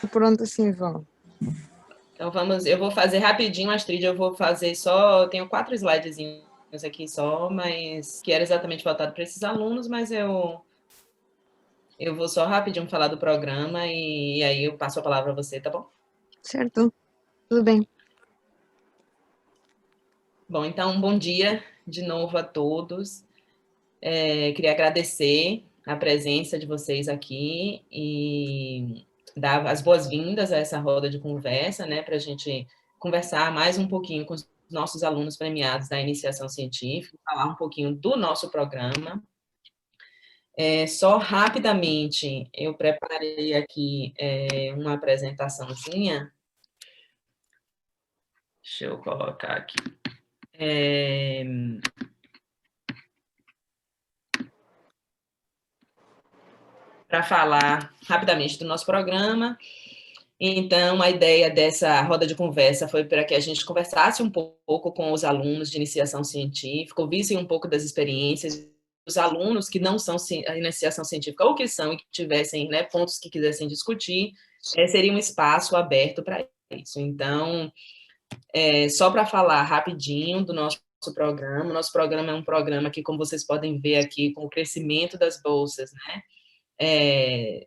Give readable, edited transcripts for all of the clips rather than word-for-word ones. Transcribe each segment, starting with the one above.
Pronto, sim, João. Então vamos, eu vou fazer rapidinho, Astrid, eu vou fazer só, eu tenho 4 slidezinhos aqui só, mas que era exatamente voltado para esses alunos, mas eu vou só rapidinho falar do programa e aí eu passo a palavra a você, tá bom? Certo, tudo bem. Bom, então, bom dia de novo a todos. Queria agradecer a presença de vocês aqui e dar as boas-vindas a essa roda de conversa, né, para a gente conversar mais um pouquinho com os nossos alunos premiados da iniciação científica, falar um pouquinho do nosso programa. Só rapidamente, eu preparei aqui uma apresentaçãozinha. Deixa eu colocar aqui. Para falar rapidamente do nosso programa. Então, a ideia dessa roda de conversa foi para que a gente conversasse um pouco com os alunos de iniciação científica, ouvissem um pouco das experiências dos alunos que não são a iniciação científica ou que são e que tivessem, né, pontos que quisessem discutir, seria um espaço aberto para isso. Então, só para falar rapidinho do nosso programa, o nosso programa é um programa que, como vocês podem ver aqui, com o crescimento das bolsas, né,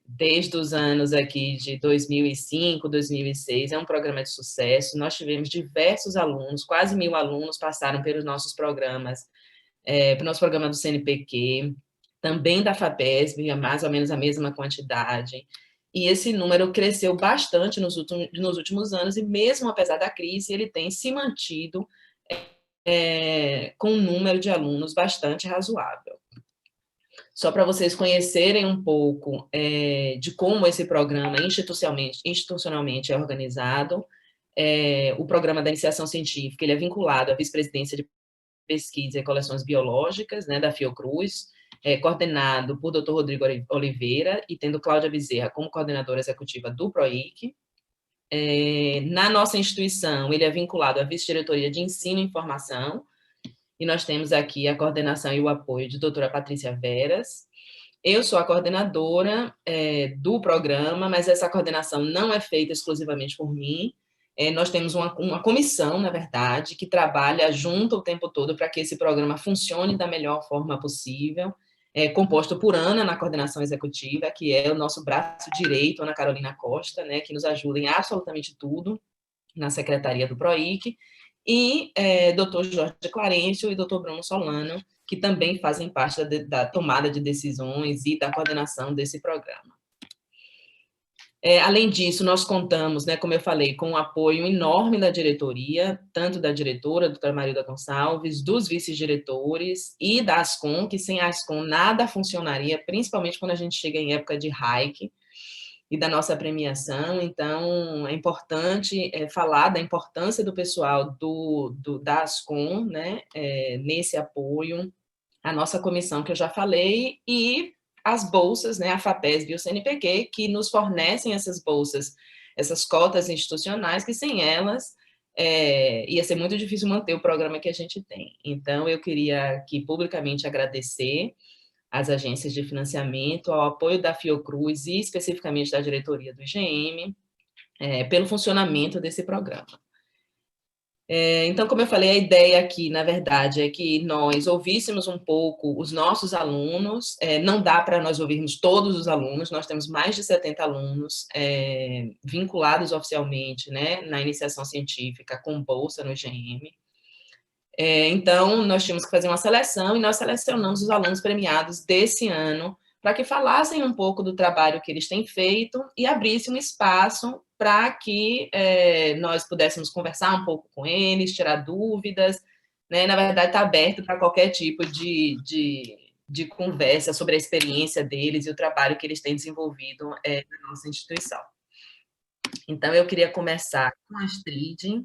desde os anos aqui de 2005, 2006, é um programa de sucesso. Nós tivemos diversos alunos, quase 1.000 alunos passaram pelos nossos programas, pelo nosso programa do CNPq, também da FAPESB, mais ou menos a mesma quantidade. E esse número cresceu bastante nos últimos anos, e mesmo apesar da crise, ele tem se mantido com um número de alunos bastante razoável. Só para vocês conhecerem um pouco de como esse programa institucionalmente é organizado, o programa da iniciação científica ele é vinculado à vice-presidência de pesquisa e coleções biológicas, né, da Fiocruz, coordenado por Dr. Rodrigo Oliveira e tendo Cláudia Bezerra como coordenadora executiva do PROIC. Na nossa instituição, ele é vinculado à vice-diretoria de ensino e informação, e nós temos aqui a coordenação e o apoio de doutora Patrícia Veras. Eu sou a coordenadora do programa, mas essa coordenação não é feita exclusivamente por mim. Nós temos uma comissão, na verdade, que trabalha junto o tempo todo para que esse programa funcione da melhor forma possível, composto por Ana, na coordenação executiva, que é o nosso braço direito, Ana Carolina Costa, né, que nos ajuda em absolutamente tudo na secretaria do PROIC, e doutor Jorge Clarencio e doutor Bruno Solano, que também fazem parte da tomada de decisões e da coordenação desse programa. Além disso, nós contamos, né, como eu falei, com o apoio enorme da diretoria, tanto da diretora, doutora Marilda Gonçalves, dos vice-diretores e da Ascom, que sem a Ascom nada funcionaria, principalmente quando a gente chega em época de hike, e da nossa premiação. Então, é importante falar da importância do pessoal da Ascom, né, nesse apoio, a nossa comissão que eu já falei, e as bolsas, né, a FAPESB e o CNPq, que nos fornecem essas bolsas, essas cotas institucionais, que sem elas ia ser muito difícil manter o programa que a gente tem. Então, eu queria aqui publicamente agradecer às agências de financiamento, ao apoio da Fiocruz e especificamente da diretoria do IGM, pelo funcionamento desse programa. Então, como eu falei, a ideia aqui, na verdade, é que nós ouvíssemos um pouco os nossos alunos, não dá para nós ouvirmos todos os alunos, nós temos mais de 70 alunos vinculados oficialmente, né, na iniciação científica com bolsa no IGM. Então, nós tínhamos que fazer uma seleção e nós selecionamos os alunos premiados desse ano para que falassem um pouco do trabalho que eles têm feito e abrisse um espaço para que nós pudéssemos conversar um pouco com eles, tirar dúvidas, né? Na verdade, está aberto para qualquer tipo de conversa sobre a experiência deles e o trabalho que eles têm desenvolvido na nossa instituição. Então, eu queria começar com a Astrid,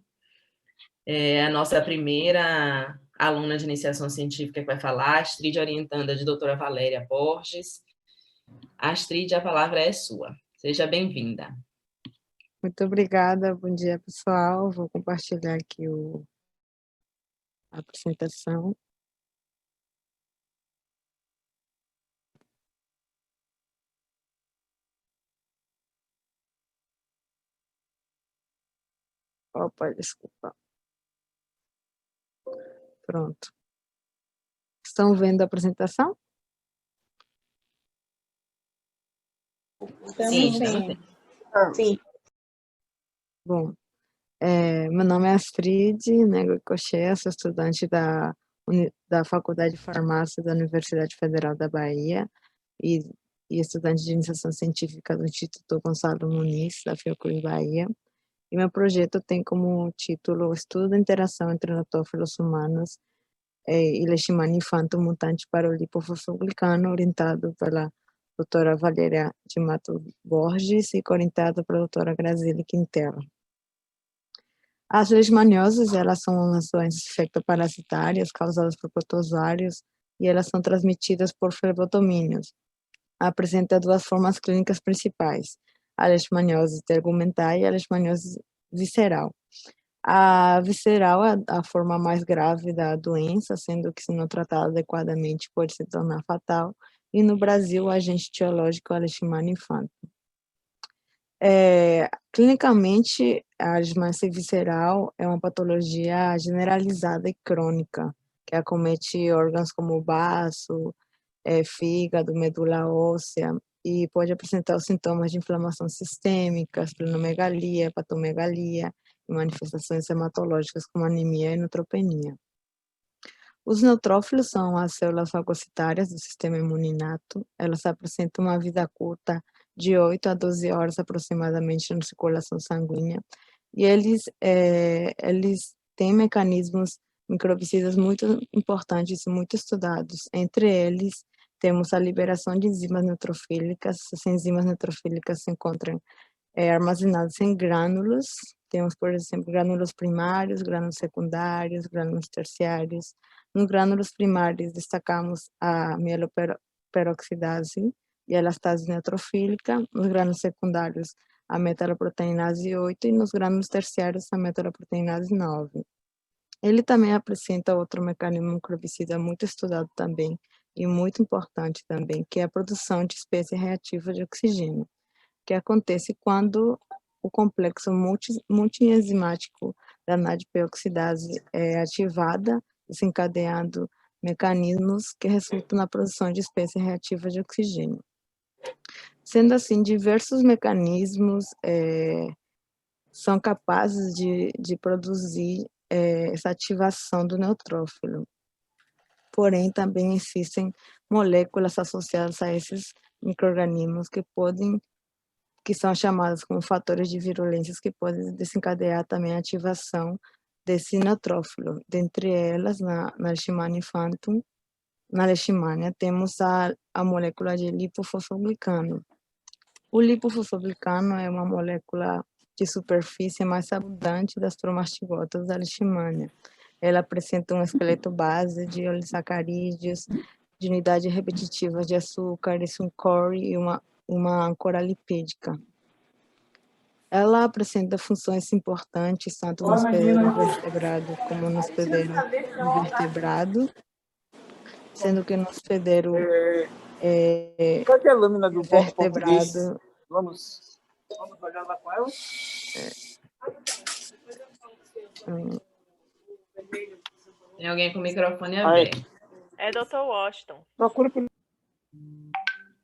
a nossa primeira aluna de iniciação científica que vai falar, Astrid, orientanda de doutora Valéria Borges. Astrid, a palavra é sua. Seja bem-vinda. Muito obrigada, bom dia, pessoal. Vou compartilhar aqui a apresentação. Opa, desculpa. Pronto. Estão vendo a apresentação? Sim, estamos vendo. Sim. Bom, meu nome é Astrid Nego Coché, sou estudante da Faculdade de Farmácia da Universidade Federal da Bahia e estudante de iniciação científica do Instituto Gonçalo Muniz, da Fiocruz Bahia. E meu projeto tem como título Estudo da interação entre neutrófilos humanos e Leishmania infanto mutante para o lipofosfoglicano, orientado pela doutora Valéria de Mato Borges e orientado pela doutora Graziele Quintela. As leishmanioses, elas são umas doenças infectoparasitárias causadas por protozoários e elas são transmitidas por flebotomínios. Apresenta duas formas clínicas principais, a leishmaniose tegumentar e a leishmaniose visceral. A visceral é a forma mais grave da doença, sendo que, se não tratada adequadamente, pode se tornar fatal. E no Brasil, o agente etiológico é a Leishmania infanto. Clinicamente, a leishmaniose visceral é uma patologia generalizada e crônica, que acomete órgãos como o baço, fígado, medula óssea, e pode apresentar os sintomas de inflamação sistêmica, esplenomegalia, hepatomegalia, e manifestações hematológicas como anemia e neutropenia. Os neutrófilos são as células fagocitárias do sistema imune inato. Elas apresentam uma vida curta de 8 a 12 horas aproximadamente na circulação sanguínea, e eles têm mecanismos microbicidas muito importantes e muito estudados. Entre eles, temos a liberação de enzimas neutrofílicas. Essas enzimas neutrofílicas se encontram armazenadas em grânulos. Temos, por exemplo, grânulos primários, grânulos secundários, grânulos terciários. Nos grânulos primários, destacamos a mieloperoxidase e a elastase neutrofílica. Nos grânulos secundários, a metaloproteinase 8 e nos grânulos terciários, a metaloproteinase 9. Ele também apresenta outro mecanismo microbicida muito estudado também e muito importante também, que é a produção de espécie reativa de oxigênio, que acontece quando o complexo multienzimático da NADP-oxidase é ativada, desencadeando mecanismos que resultam na produção de espécie reativa de oxigênio. Sendo assim, diversos mecanismos são capazes de produzir essa ativação do neutrófilo. Porém, também existem moléculas associadas a esses micro-organismos que são chamadas como fatores de virulências, que podem desencadear também a ativação desse neutrófilo. Dentre elas, na Leishmania infantum, na Leishmania, temos a molécula de lipofosfoglicano. O lipofosfoglicano é uma molécula de superfície mais abundante das promastigotas da Leishmania. Ela apresenta um esqueleto base de olissacarídeos, de unidades repetitivas de açúcares, um core e uma âncora lipídica. Ela apresenta funções importantes tanto no hospedeiro vertebrado como no hospedeiro invertebrado, sendo que no hospedeiro Cadê a lâmina do vertebrado... Vamos olhar lá com ela? Tem alguém com o microfone aberto. É Dr. Washington. Procura pelo...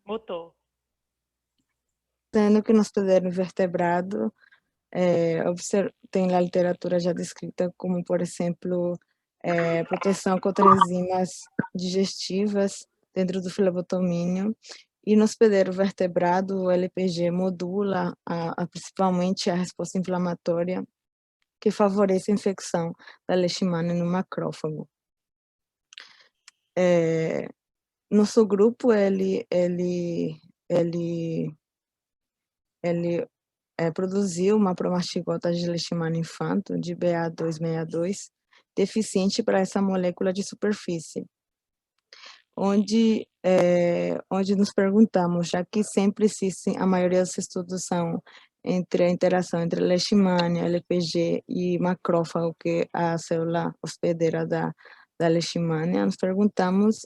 Mutou. Sendo que no hospedeiro invertebrado tem na literatura já descrita como, por exemplo, proteção contra enzimas digestivas dentro do flebotomínio. E no hospedeiro vertebrado, o LPG modula principalmente a resposta inflamatória, que favorece a infecção da leishmania no macrófago. Nosso grupo, ele produziu uma promastigota de Leishmania infanto, de BA262, deficiente para essa molécula de superfície, onde nos perguntamos, já que sempre existem, a maioria dos estudos são entre a interação entre Leishmania, LPG e macrófago, que é a célula hospedeira da Leishmania, nos perguntamos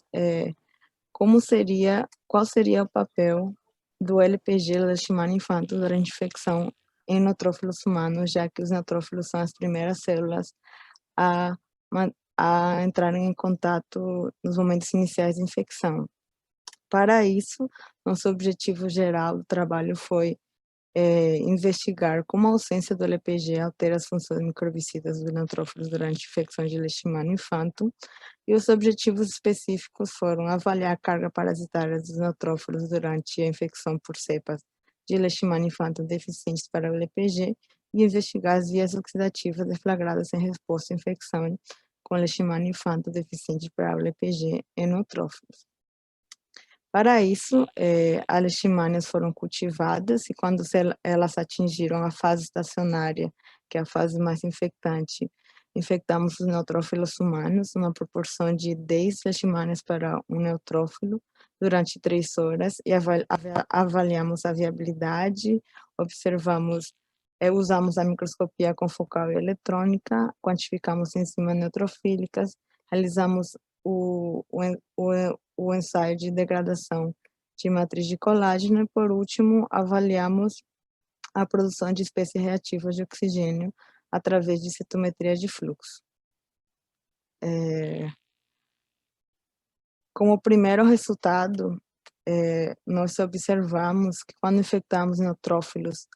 qual seria o papel do LPG Leishmania infanto durante a infecção em neutrófilos humanos, já que os neutrófilos são as primeiras células a, a entrarem em contato nos momentos iniciais de infecção. Para isso, nosso objetivo geral do trabalho foi investigar como a ausência do LPG altera as funções microbicidas dos neutrófilos durante infecções de Leishmania infantum, e os objetivos específicos foram avaliar a carga parasitária dos neutrófilos durante a infecção por cepas de Leishmania infantum deficientes para o LPG e investigar as vias oxidativas deflagradas em resposta à infecção com Leishmania infantum deficiente para o LPG em neutrófilos. Para isso, as leishmanias foram cultivadas e quando elas atingiram a fase estacionária, que é a fase mais infectante, infectamos os neutrófilos humanos, uma proporção de 10 leishmanias para um neutrófilo durante 3 horas e avaliamos a viabilidade, usamos a microscopia confocal e eletrônica, quantificamos enzimas neutrofílicas, realizamos o ensaio de degradação de matriz de colágeno e, por último, avaliamos a produção de espécies reativas de oxigênio através de citometria de fluxo. Como primeiro resultado, nós observamos que quando infectamos neutrófilos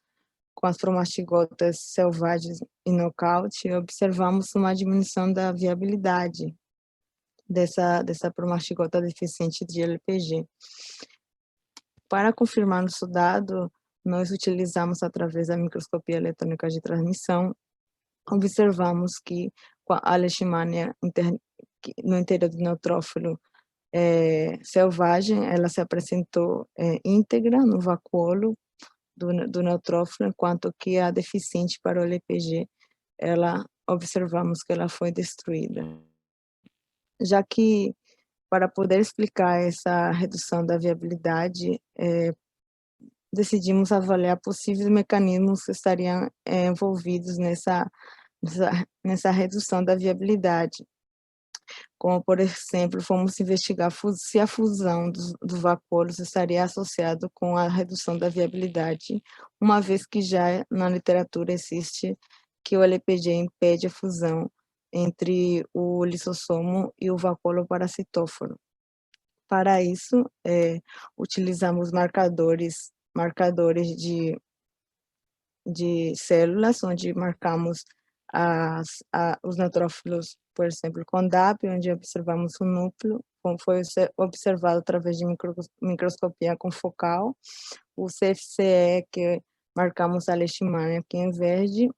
com as promastigotas selvagens e nocaute, observamos uma diminuição da viabilidade dessa promastigota deficiente de LPG. Para confirmar nosso dado, nós utilizamos, através da microscopia eletrônica de transmissão, observamos que a leishmania no interior do neutrófilo selvagem, ela se apresentou íntegra no vacuolo do neutrófilo, enquanto que a deficiente para o LPG, observamos que ela foi destruída. Já que, para poder explicar essa redução da viabilidade, decidimos avaliar possíveis mecanismos que estariam envolvidos nessa redução da viabilidade. Como, por exemplo, fomos investigar se a fusão dos vapores estaria associado com a redução da viabilidade, uma vez que já na literatura existe que o LPG impede a fusão entre o lisossomo e o vacuolo parasitóforo. Para isso, utilizamos marcadores de células, onde marcamos os neutrófilos, por exemplo, com DAP, onde observamos o núcleo, como foi observado através de microscopia confocal, o CFCE, que marcamos a leishmania aqui em verde,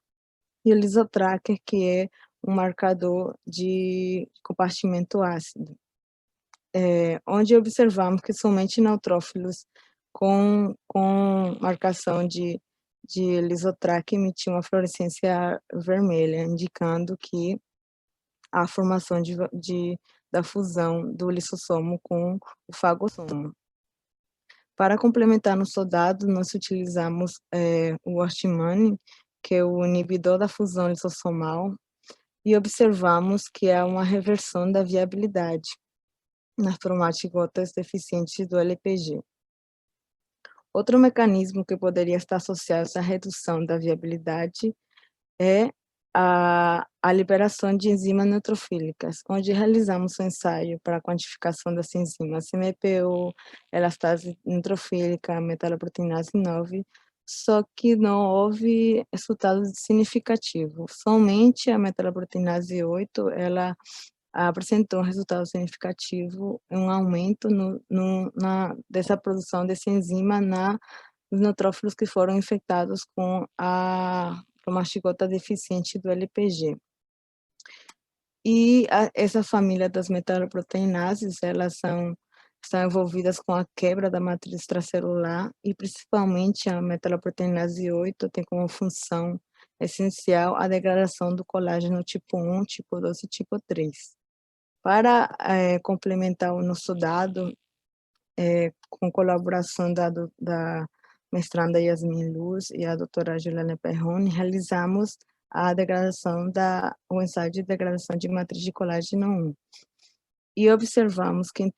e o lisotracker, que é um marcador de compartimento ácido, onde observamos que somente neutrófilos com marcação de lisotracker emitiam uma fluorescência vermelha, indicando que a formação da fusão do lisossomo com o fagossomo. Para complementar nosso dado, nós utilizamos o Ortmann, que é o inibidor da fusão lisossomal, e observamos que há uma reversão da viabilidade nas promatigotas deficientes do LPG. Outro mecanismo que poderia estar associado a essa redução da viabilidade é a liberação de enzimas neutrofílicas, onde realizamos um ensaio para a quantificação das enzimas MEPO, elastase neutrofílica, metaloproteinase 9, só que não houve resultado significativo. Somente a metaloproteinase 8, ela apresentou um resultado significativo, um aumento dessa produção dessa enzima nos neutrófilos que foram infectados com a mastigota deficiente do LPG. E essa família das metaloproteinases, elas estão envolvidas com a quebra da matriz extracelular e principalmente a metaloproteinase 8 tem como função essencial a degradação do colágeno tipo 1, tipo 2 e tipo 3. Para complementar o nosso dado, com colaboração da mestranda Yasmin Luz e a doutora Juliana Perrone, realizamos o ensaio de degradação de matriz de colágeno 1. E observamos que,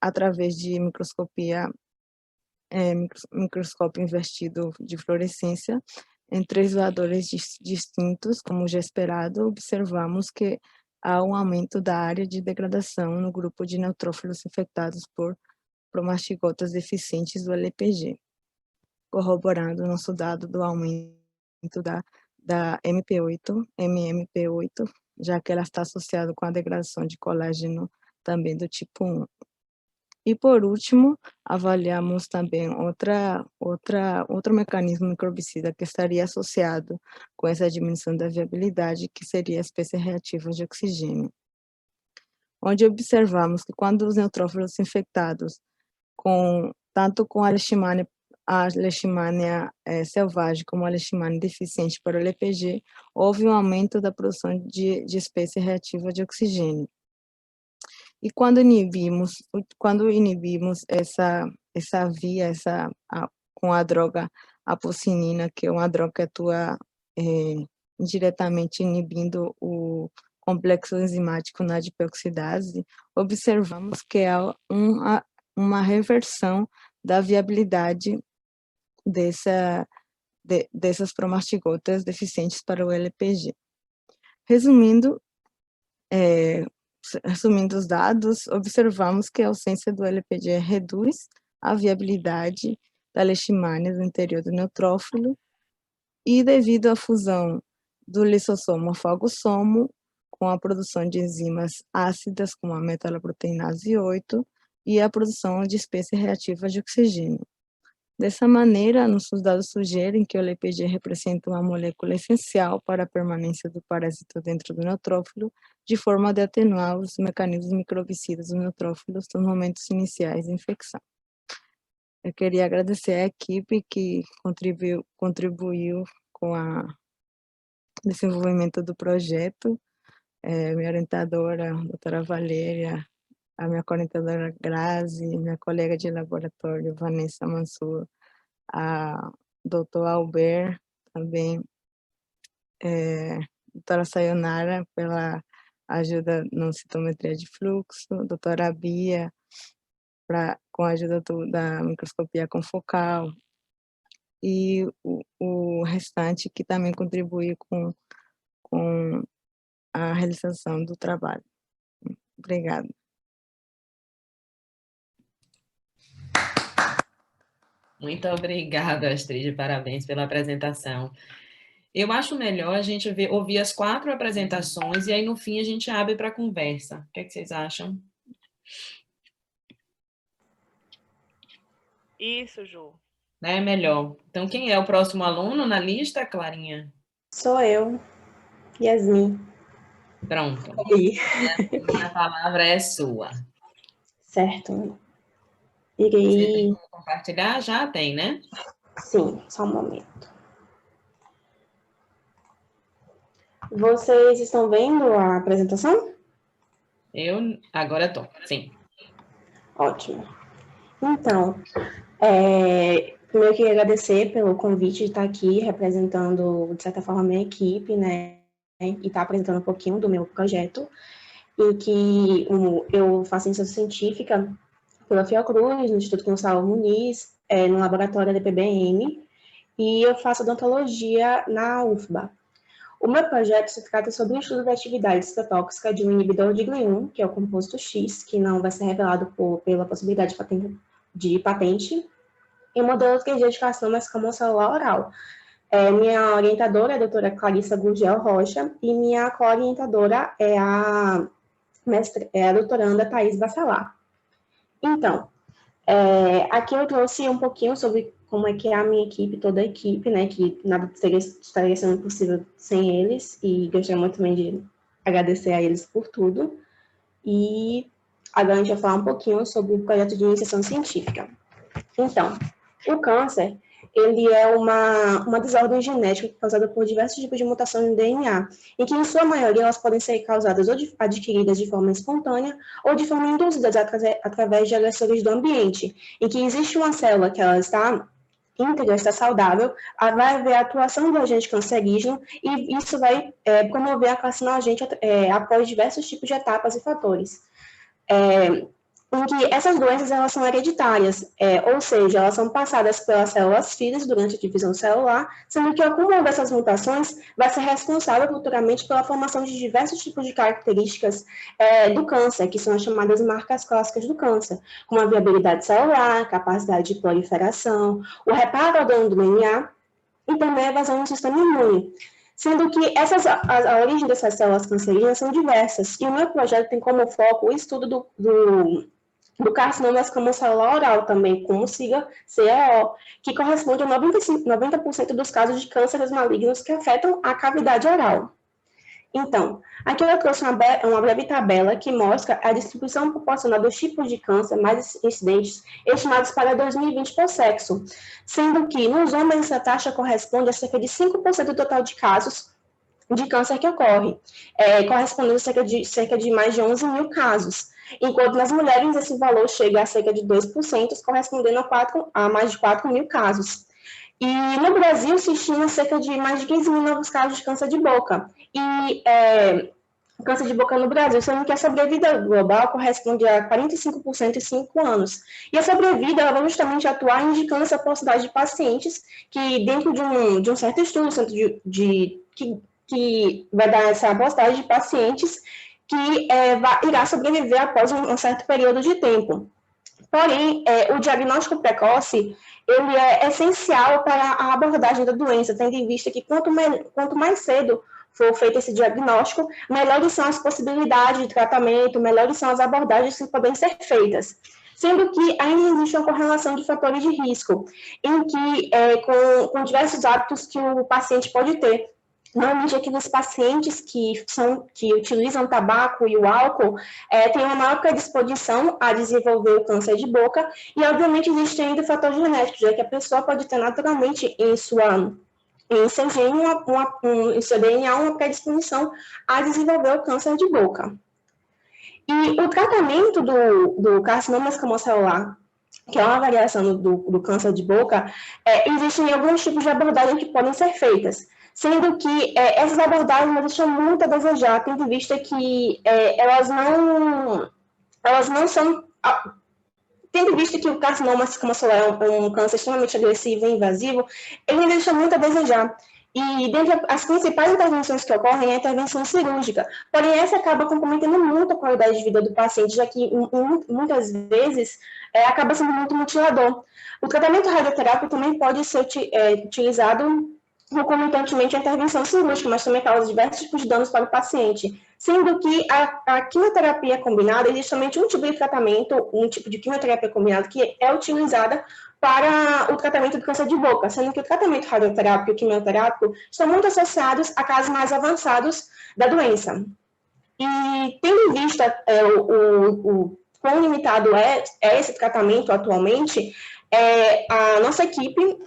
através de microscópio invertido de fluorescência, Em 3 doadores distintos, como já esperado, observamos que há um aumento da área de degradação no grupo de neutrófilos infectados por promastigotas deficientes do LPG, corroborando o nosso dado do aumento da MMP8, já que ela está associada com a degradação de colágeno também do tipo 1. E, por último, avaliamos também outro mecanismo microbicida que estaria associado com essa diminuição da viabilidade, que seria a espécie reativa de oxigênio, onde observamos que quando os neutrófilos infectados tanto com a leishmania selvagem como a leishmania deficiente para o LPG, houve um aumento da produção de espécie reativa de oxigênio. E quando inibimos essa via, com a droga apocinina, que é uma droga que atua indiretamente inibindo o complexo enzimático na adiperoxidase, observamos que há uma reversão da viabilidade dessas promastigotas deficientes para o LPG. Resumindo os dados, observamos que a ausência do LPG reduz a viabilidade da leishmania no interior do neutrófilo e, devido à fusão do lisossomo ao fagossomo, com a produção de enzimas ácidas, como a metaloproteinase 8, e a produção de espécie reativa de oxigênio. Dessa maneira, nossos dados sugerem que o LPG representa uma molécula essencial para a permanência do parasito dentro do neutrófilo, de forma de atenuar os mecanismos microbicidas dos neutrófilos nos momentos iniciais de infecção. Eu queria agradecer à equipe que contribuiu com o desenvolvimento do projeto, minha orientadora, a doutora Valéria, a minha coorientadora Grazi, minha colega de laboratório, Vanessa Mansur, a doutora Albert, também, doutora Sayonara, pela ajuda na citometria de fluxo, doutora Bia, com a ajuda da microscopia confocal, e o restante que também contribuiu com a realização do trabalho. Obrigada. Muito obrigada, Astrid, parabéns pela apresentação. Eu acho melhor a gente ouvir as 4 apresentações e aí no fim a gente abre para conversa. O que vocês acham? Isso, Ju. É melhor. Então, quem é o próximo aluno na lista, Clarinha? Sou eu, Yasmin. Pronto. Oi. A palavra é sua. Certo. Você tem Irei... como compartilhar? Já tem, né? Sim, só um momento. Vocês estão vendo a apresentação? Agora estou, sim. Ótimo. Então, primeiro eu queria agradecer pelo convite de estar aqui representando, de certa forma, a minha equipe, né? E estar apresentando um pouquinho do meu projeto, em que eu faço iniciação científica pela Fiocruz, no Instituto Gonçalo Muniz, no laboratório da PBM, e eu faço odontologia na UFBA. O meu projeto se trata sobre o estudo da atividade citotóxica de um inibidor de GLI-1, que é o composto X, que não vai ser revelado pela possibilidade de patente, em modelos de carcinoma celular oral. Minha orientadora é a doutora Clarissa Gurgel Rocha, e minha co-orientadora é a doutoranda Thais Bacelar. Então, aqui eu trouxe um pouquinho sobre como é que é a minha equipe, toda a equipe, né, que nada estaria sendo possível sem eles, e gostaria muito também de agradecer a eles por tudo. E agora a gente vai falar um pouquinho sobre o projeto de iniciação científica. Então, o câncer, ele é uma desordem genética causada por diversos tipos de mutação no DNA, em que, em sua maioria, elas podem ser causadas ou adquiridas de forma espontânea ou de forma induzida através de agressores do ambiente, em que existe uma célula que ela está íntegra, está saudável, vai haver a atuação do agente cancerígeno e isso vai promover a carcinogênica após diversos tipos de etapas e fatores. em que essas doenças elas são hereditárias, ou seja, elas são passadas pelas células filhas durante a divisão celular, sendo que o acúmulo dessas mutações vai ser responsável futuramente pela formação de diversos tipos de características do câncer, que são as chamadas marcas clássicas do câncer, como a viabilidade celular, capacidade de proliferação, o reparo ao dano do DNA e também a evasão do sistema imune. Sendo que a origem dessas células cancerígenas são diversas, e o meu projeto tem como foco o estudo do carcinoma escamocelular oral, também como sigla CEO, que corresponde a 90% dos casos de cânceres malignos que afetam a cavidade oral. Então, aqui eu trouxe uma breve tabela que mostra a distribuição proporcional dos tipos de câncer mais incidentes estimados para 2020 por sexo, sendo que nos homens essa taxa corresponde a cerca de 5% do total de casos de câncer que ocorre, correspondendo a cerca de mais de 11 mil casos, enquanto nas mulheres esse valor chega a cerca de 2%, correspondendo a mais de 4 mil casos. E no Brasil se estima cerca de mais de 15 mil novos casos de câncer de boca. E câncer de boca no Brasil, sendo que a sobrevida global corresponde a 45% em 5 anos. E a sobrevida ela vai justamente atuar indicando essa porcentagem de pacientes que, dentro de um certo estudo, que vai dar essa porcentagem de pacientes que irá sobreviver após um certo período de tempo. Porém, o diagnóstico precoce ele é essencial para a abordagem da doença, tendo em vista que quanto mais cedo for feito esse diagnóstico, melhores são as possibilidades de tratamento, melhores são as abordagens que podem ser feitas. Sendo que ainda existe uma correlação de fatores de risco, em que, com diversos hábitos que o paciente pode ter. Normalmente, aqueles pacientes que utilizam tabaco e o álcool têm uma maior predisposição a desenvolver o câncer de boca, e, obviamente, existe ainda o fator genético, já que a pessoa pode ter naturalmente em seu DNA uma predisposição a desenvolver o câncer de boca. E o tratamento do carcinoma escamocelular, que é uma variação do câncer de boca, existem alguns tipos de abordagem que podem ser feitas, sendo que essas abordagens deixam muito a desejar, tendo em vista que elas não são... Tendo em vista que o carcinoma escamocelular é um câncer extremamente agressivo e invasivo, ele deixa muito a desejar. E dentre as principais intervenções que ocorrem é a intervenção cirúrgica. Porém, essa acaba comprometendo muito a qualidade de vida do paciente, já que muitas vezes acaba sendo muito mutilador. O tratamento radioterápico também pode ser utilizado concomitantemente à intervenção cirúrgica, mas também causa diversos tipos de danos para o paciente. Sendo que a quimioterapia combinada, existe somente um tipo de tratamento, um tipo de quimioterapia combinada que é utilizada para o tratamento do câncer de boca, sendo que o tratamento radioterápico e quimioterápico estão muito associados a casos mais avançados da doença. E tendo em vista o quão limitado é esse tratamento atualmente, a nossa equipe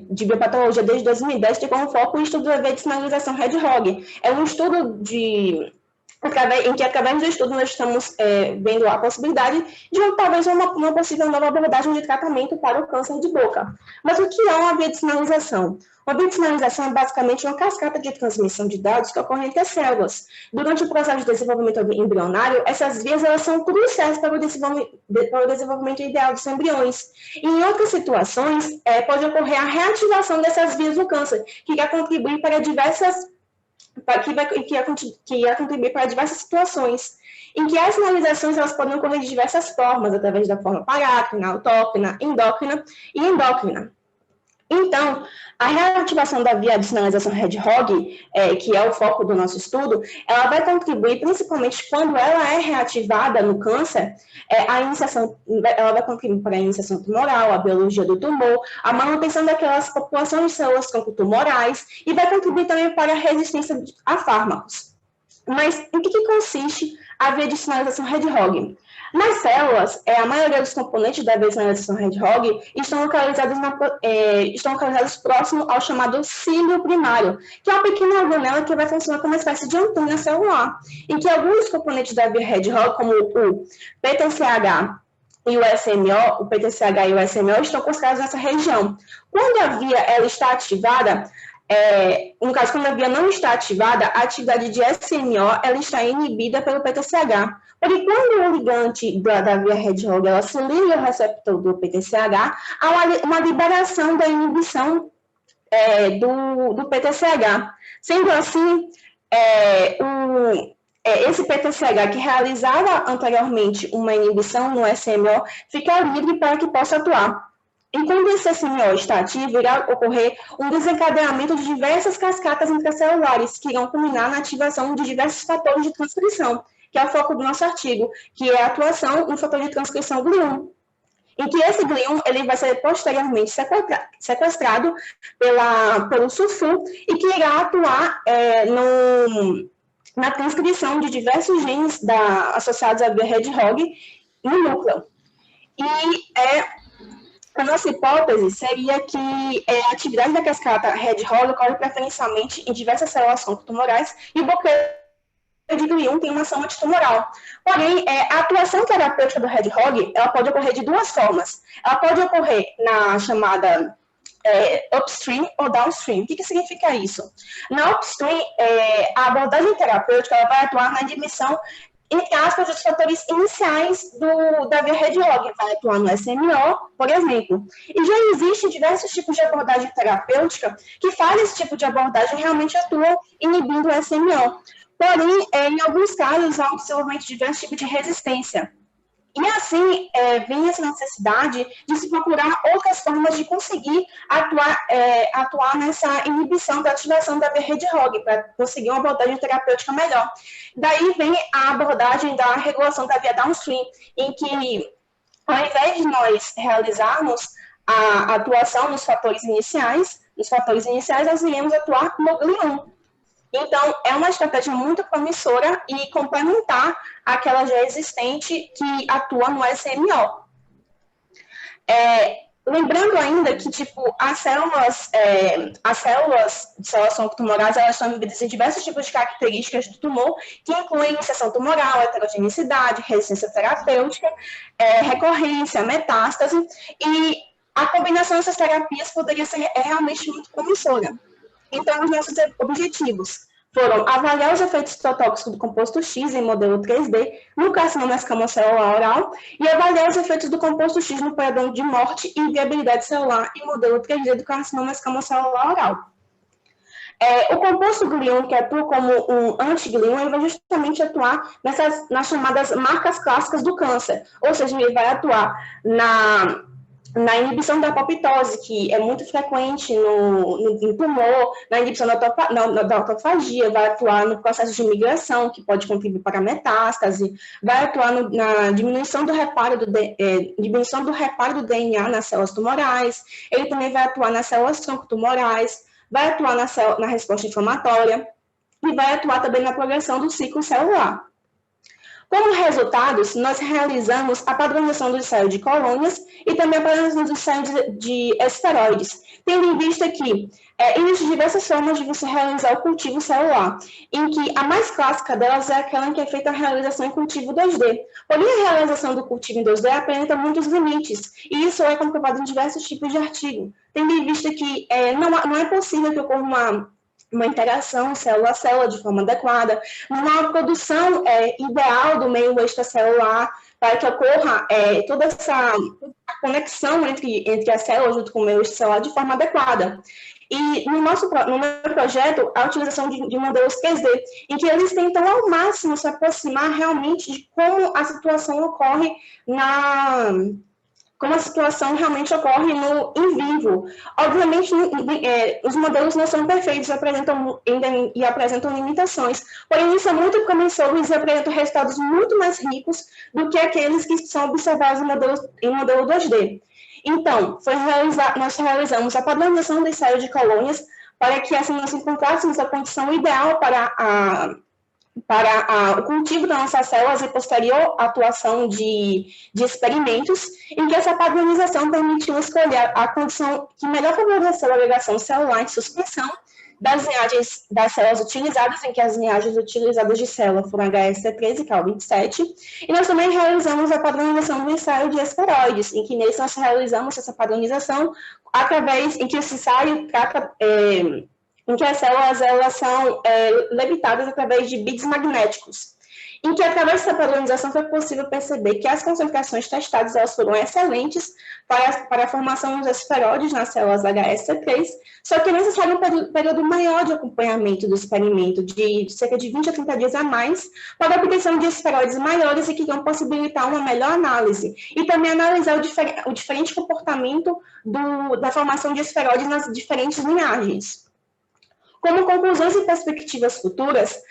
de biopatologia desde 2010 tem como foco o estudo da via de sinalização Hedgehog. É um estudo em que, através do estudo, nós estamos vendo a possibilidade de talvez uma possível nova abordagem de tratamento para o câncer de boca. Mas o que é uma via de sinalização? Uma via de sinalização é basicamente uma cascata de transmissão de dados que ocorre entre as células. Durante o processo de desenvolvimento embrionário, essas vias elas são cruciais para o desenvolvimento ideal dos embriões. E em outras situações, pode ocorrer a reativação dessas vias no câncer, que irá contribuir para diversas situações, em que as sinalizações elas podem ocorrer de diversas formas, através da forma parácrina, autócrina, endócrina e endócrina. Então, a reativação da via de sinalização Hedgehog, que é o foco do nosso estudo, ela vai contribuir, principalmente quando ela é reativada no câncer, ela vai contribuir para a iniciação tumoral, a biologia do tumor, a manutenção daquelas populações de células tronco-tumorais e vai contribuir também para a resistência a fármacos. Mas em que consiste a via de sinalização Hedgehog? Nas células, a maioria dos componentes da via de sinalização Hedgehog estão localizados próximo ao chamado cílio primário, que é uma pequena organela que vai funcionar como uma espécie de antena celular, em que alguns componentes da via Hedgehog, como o PTCH e o SMO, estão concentrados nessa região. Quando a via ela está ativada, no caso, quando a via não está ativada, a atividade de SMO ela está inibida pelo PTCH. Porque quando o ligante da via Hedgehog ela se liga ao receptor do PTCH, há uma liberação da inibição do PTCH. Sendo assim, esse PTCH que realizava anteriormente uma inibição no SMO fica livre para que possa atuar. E quando esse SMO está ativo, irá ocorrer um desencadeamento de diversas cascatas intracelulares que irão culminar na ativação de diversos fatores de transcrição, que é o foco do nosso artigo, que é a atuação no fator de transcrição GLI1, em que esse GLI1 ele vai ser posteriormente sequestrado pelo SUFU e que irá atuar na transcrição de diversos genes associados à via Hedgehog no núcleo. E a nossa hipótese seria que a atividade da cascata Hedgehog ocorre preferencialmente em diversas células tumorais e o bloqueio de GLI1 tem uma ação antitumoral. Porém, a atuação terapêutica do Hedgehog ela pode ocorrer de duas formas. Ela pode ocorrer na chamada upstream ou downstream. O que significa isso? Na upstream, a abordagem terapêutica ela vai atuar na inibição, entre aspas, dos fatores iniciais da via Hedgehog, vai atuar no SMO, por exemplo. E já existem diversos tipos de abordagem terapêutica que fazem esse tipo de abordagem realmente atuam inibindo o SMO. Porém, em alguns casos, há um desenvolvimento de diversos tipos de resistência. E assim, vem essa necessidade de se procurar outras formas de conseguir atuar nessa inibição da ativação da via Hedgehog, para conseguir uma abordagem terapêutica melhor. Daí vem a abordagem da regulação da via downstream, em que, ao invés de nós realizarmos a atuação nos fatores iniciais, nós iremos atuar no GLI1. Então, é uma estratégia muito promissora e complementar àquela já existente que atua no SMO. Lembrando ainda que, as células de células oncotumorais, elas estão divididas em diversos tipos de características do tumor, que incluem iniciação tumoral, heterogeneidade, resistência terapêutica, recorrência, metástase, e a combinação dessas terapias poderia ser realmente muito promissora. Então, os nossos objetivos foram avaliar os efeitos citotóxicos do composto X em modelo 3D no carcinoma escamocelular oral e avaliar os efeitos do composto X no padrão de morte e viabilidade celular em modelo 3D do carcinoma escamocelular oral. O composto GLI1, que atua como um anti-GLI1, ele vai justamente atuar nas chamadas marcas clássicas do câncer, ou seja, ele vai atuar na inibição da apoptose, que é muito frequente no tumor, na inibição da autofagia, vai atuar no processo de migração, que pode contribuir para a metástase, vai atuar na diminuição do reparo do DNA nas células tumorais, ele também vai atuar nas células tronco tumorais, vai atuar na resposta inflamatória e vai atuar também na progressão do ciclo celular. Como resultados, nós realizamos a padronização do ensaio de colônias e também a padronização do ensaio de esteroides, tendo em vista que existem diversas formas de você realizar o cultivo celular, em que a mais clássica delas é aquela em que é feita a realização em cultivo 2D. Porém, a realização do cultivo em 2D apresenta muitos limites, e isso é comprovado em diversos tipos de artigos, tendo em vista que não é possível que ocorra uma interação célula a célula de forma adequada, uma produção ideal do meio extracelular, para que ocorra toda essa conexão entre as células junto com o meio extracelular de forma adequada. E no meu projeto, a utilização de modelos 3D, em que eles tentam ao máximo se aproximar realmente de como a situação ocorre como a situação realmente ocorre no in vivo. Obviamente, os modelos não são perfeitos e apresentam limitações, porém, isso é muito promissores e apresentam resultados muito mais ricos do que aqueles que são observados em modelo 2D. Então, nós realizamos a padronização do ensaio de colônias para que assim nós encontrássemos a condição ideal para o cultivo das nossas células e posterior atuação de experimentos, em que essa padronização permitiu escolher a condição que melhor favoreceu a agregação celular em suspensão das linhagens das células utilizadas, em que as linhagens utilizadas de célula foram HSC3 e Cal27, e nós também realizamos a padronização do ensaio de esteroides, em que nesse nós realizamos essa padronização em que esse ensaio trata em que as células elas são levitadas através de beads magnéticos. em que, através dessa padronização, foi possível perceber que as concentrações testadas elas foram excelentes para a formação dos esferoides nas células HSC3, só que é necessário um período maior de acompanhamento do experimento, de cerca de 20 a 30 dias a mais, para a obtenção de esferoides maiores e que vão possibilitar uma melhor análise, e também analisar o diferente comportamento da formação de esferoides nas diferentes linhagens. Como conclusões e perspectivas futuras,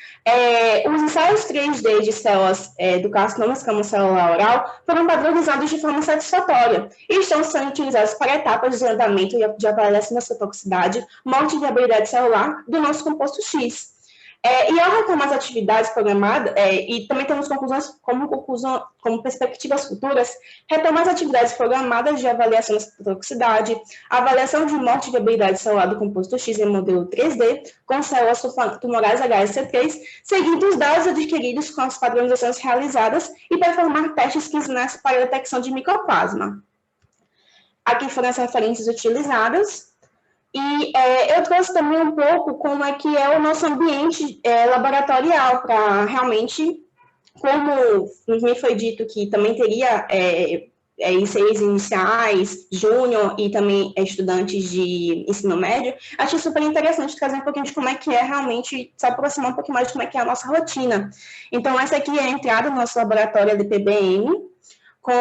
os ensaios 3D de células do carcinoma escamoso celular oral foram padronizados de forma satisfatória e estão sendo utilizados para etapas de andamento e de avaliação da citotoxicidade, morte e viabilidade celular do nosso composto X. E ao retomar as atividades programadas, e também temos conclusões como perspectivas futuras, retomar as atividades programadas de avaliação da toxicidade, avaliação de morte e viabilidade celular do composto X em modelo 3D, com células tumorais HSC3, seguindo os dados adquiridos com as padronizações realizadas e performar testes quinzenais para a detecção de micoplasma. Aqui foram as referências utilizadas. E eu trouxe também um pouco como é que é o nosso ambiente laboratorial, para realmente, como me foi dito que também teria ICs iniciais, júnior e também estudantes de ensino médio, achei super interessante trazer um pouquinho de como é que é realmente, se aproximar um pouquinho mais de como é que é a nossa rotina. Então, essa aqui é a entrada do nosso laboratório LPBM, com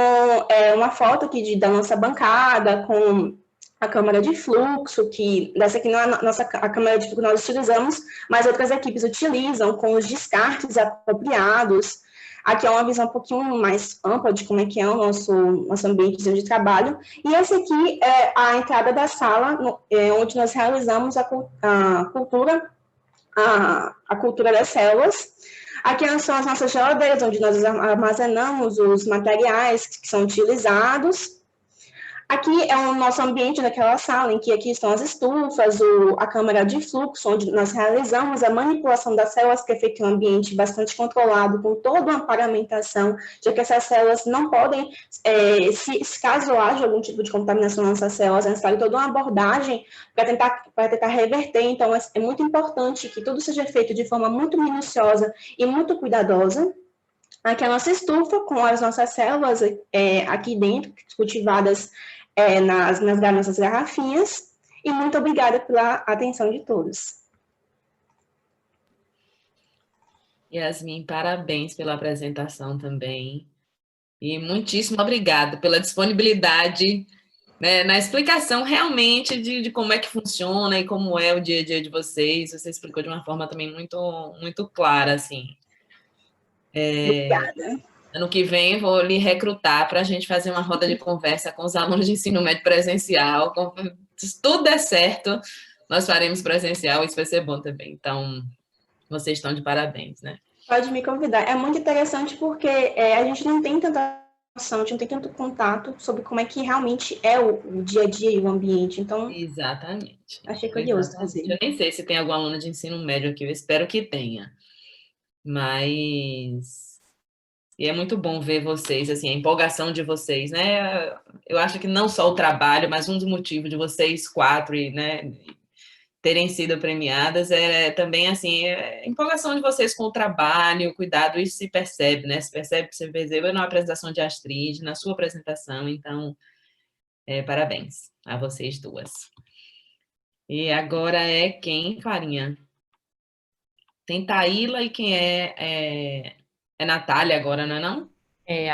uma foto aqui da nossa bancada, com a câmara de fluxo, que dessa aqui não é a câmara de fluxo que nós utilizamos, mas outras equipes utilizam, com os descartes apropriados. Aqui é uma visão um pouquinho mais ampla de como é que é o nosso ambiente de trabalho. E esse aqui é a entrada da sala, onde nós realizamos a cultura das células. Aqui são as nossas geladeiras, onde nós armazenamos os materiais que são utilizados. Aqui é o nosso ambiente daquela sala, em que aqui estão as estufas, a câmara de fluxo, onde nós realizamos a manipulação das células, que é feito em um ambiente bastante controlado, com toda uma paramentação, já que essas células não podem, caso haja algum tipo de contaminação nessas células, é necessário toda uma abordagem para tentar reverter. Então, é muito importante que tudo seja feito de forma muito minuciosa e muito cuidadosa. Aqui é a nossa estufa, com as nossas células aqui dentro, cultivadas nas nossas garrafinhas. E muito obrigada pela atenção de todos. Yasmin, parabéns pela apresentação também. E muitíssimo obrigada pela disponibilidade, né, na explicação realmente de como é que funciona e como é o dia a dia de vocês. Você explicou de uma forma também muito, muito clara, assim. Obrigada. Ano que vem vou lhe recrutar para a gente fazer uma roda de conversa com os alunos de ensino médio presencial. Se tudo der certo, nós faremos presencial, isso vai ser bom também. Então, vocês estão de parabéns, né? Pode me convidar. É muito interessante porque a gente não tem tanta noção, a gente não tem tanto contato sobre como é que realmente é o dia a dia e o ambiente. Então, exatamente. Achei curioso fazer. Eu nem sei se tem algum aluno de ensino médio aqui, eu espero que tenha. Mas... E é muito bom ver vocês, assim, a empolgação de vocês, né? Eu acho que não só o trabalho, mas um dos motivos de vocês quatro, né, terem sido premiadas também, assim, a empolgação de vocês com o trabalho, o cuidado, isso se percebe, né? Se percebe que você percebeu na apresentação de Astrid, na sua apresentação, então, parabéns a vocês duas. E agora é quem, Clarinha? Tem Taíla e quem é Natália agora, não é não?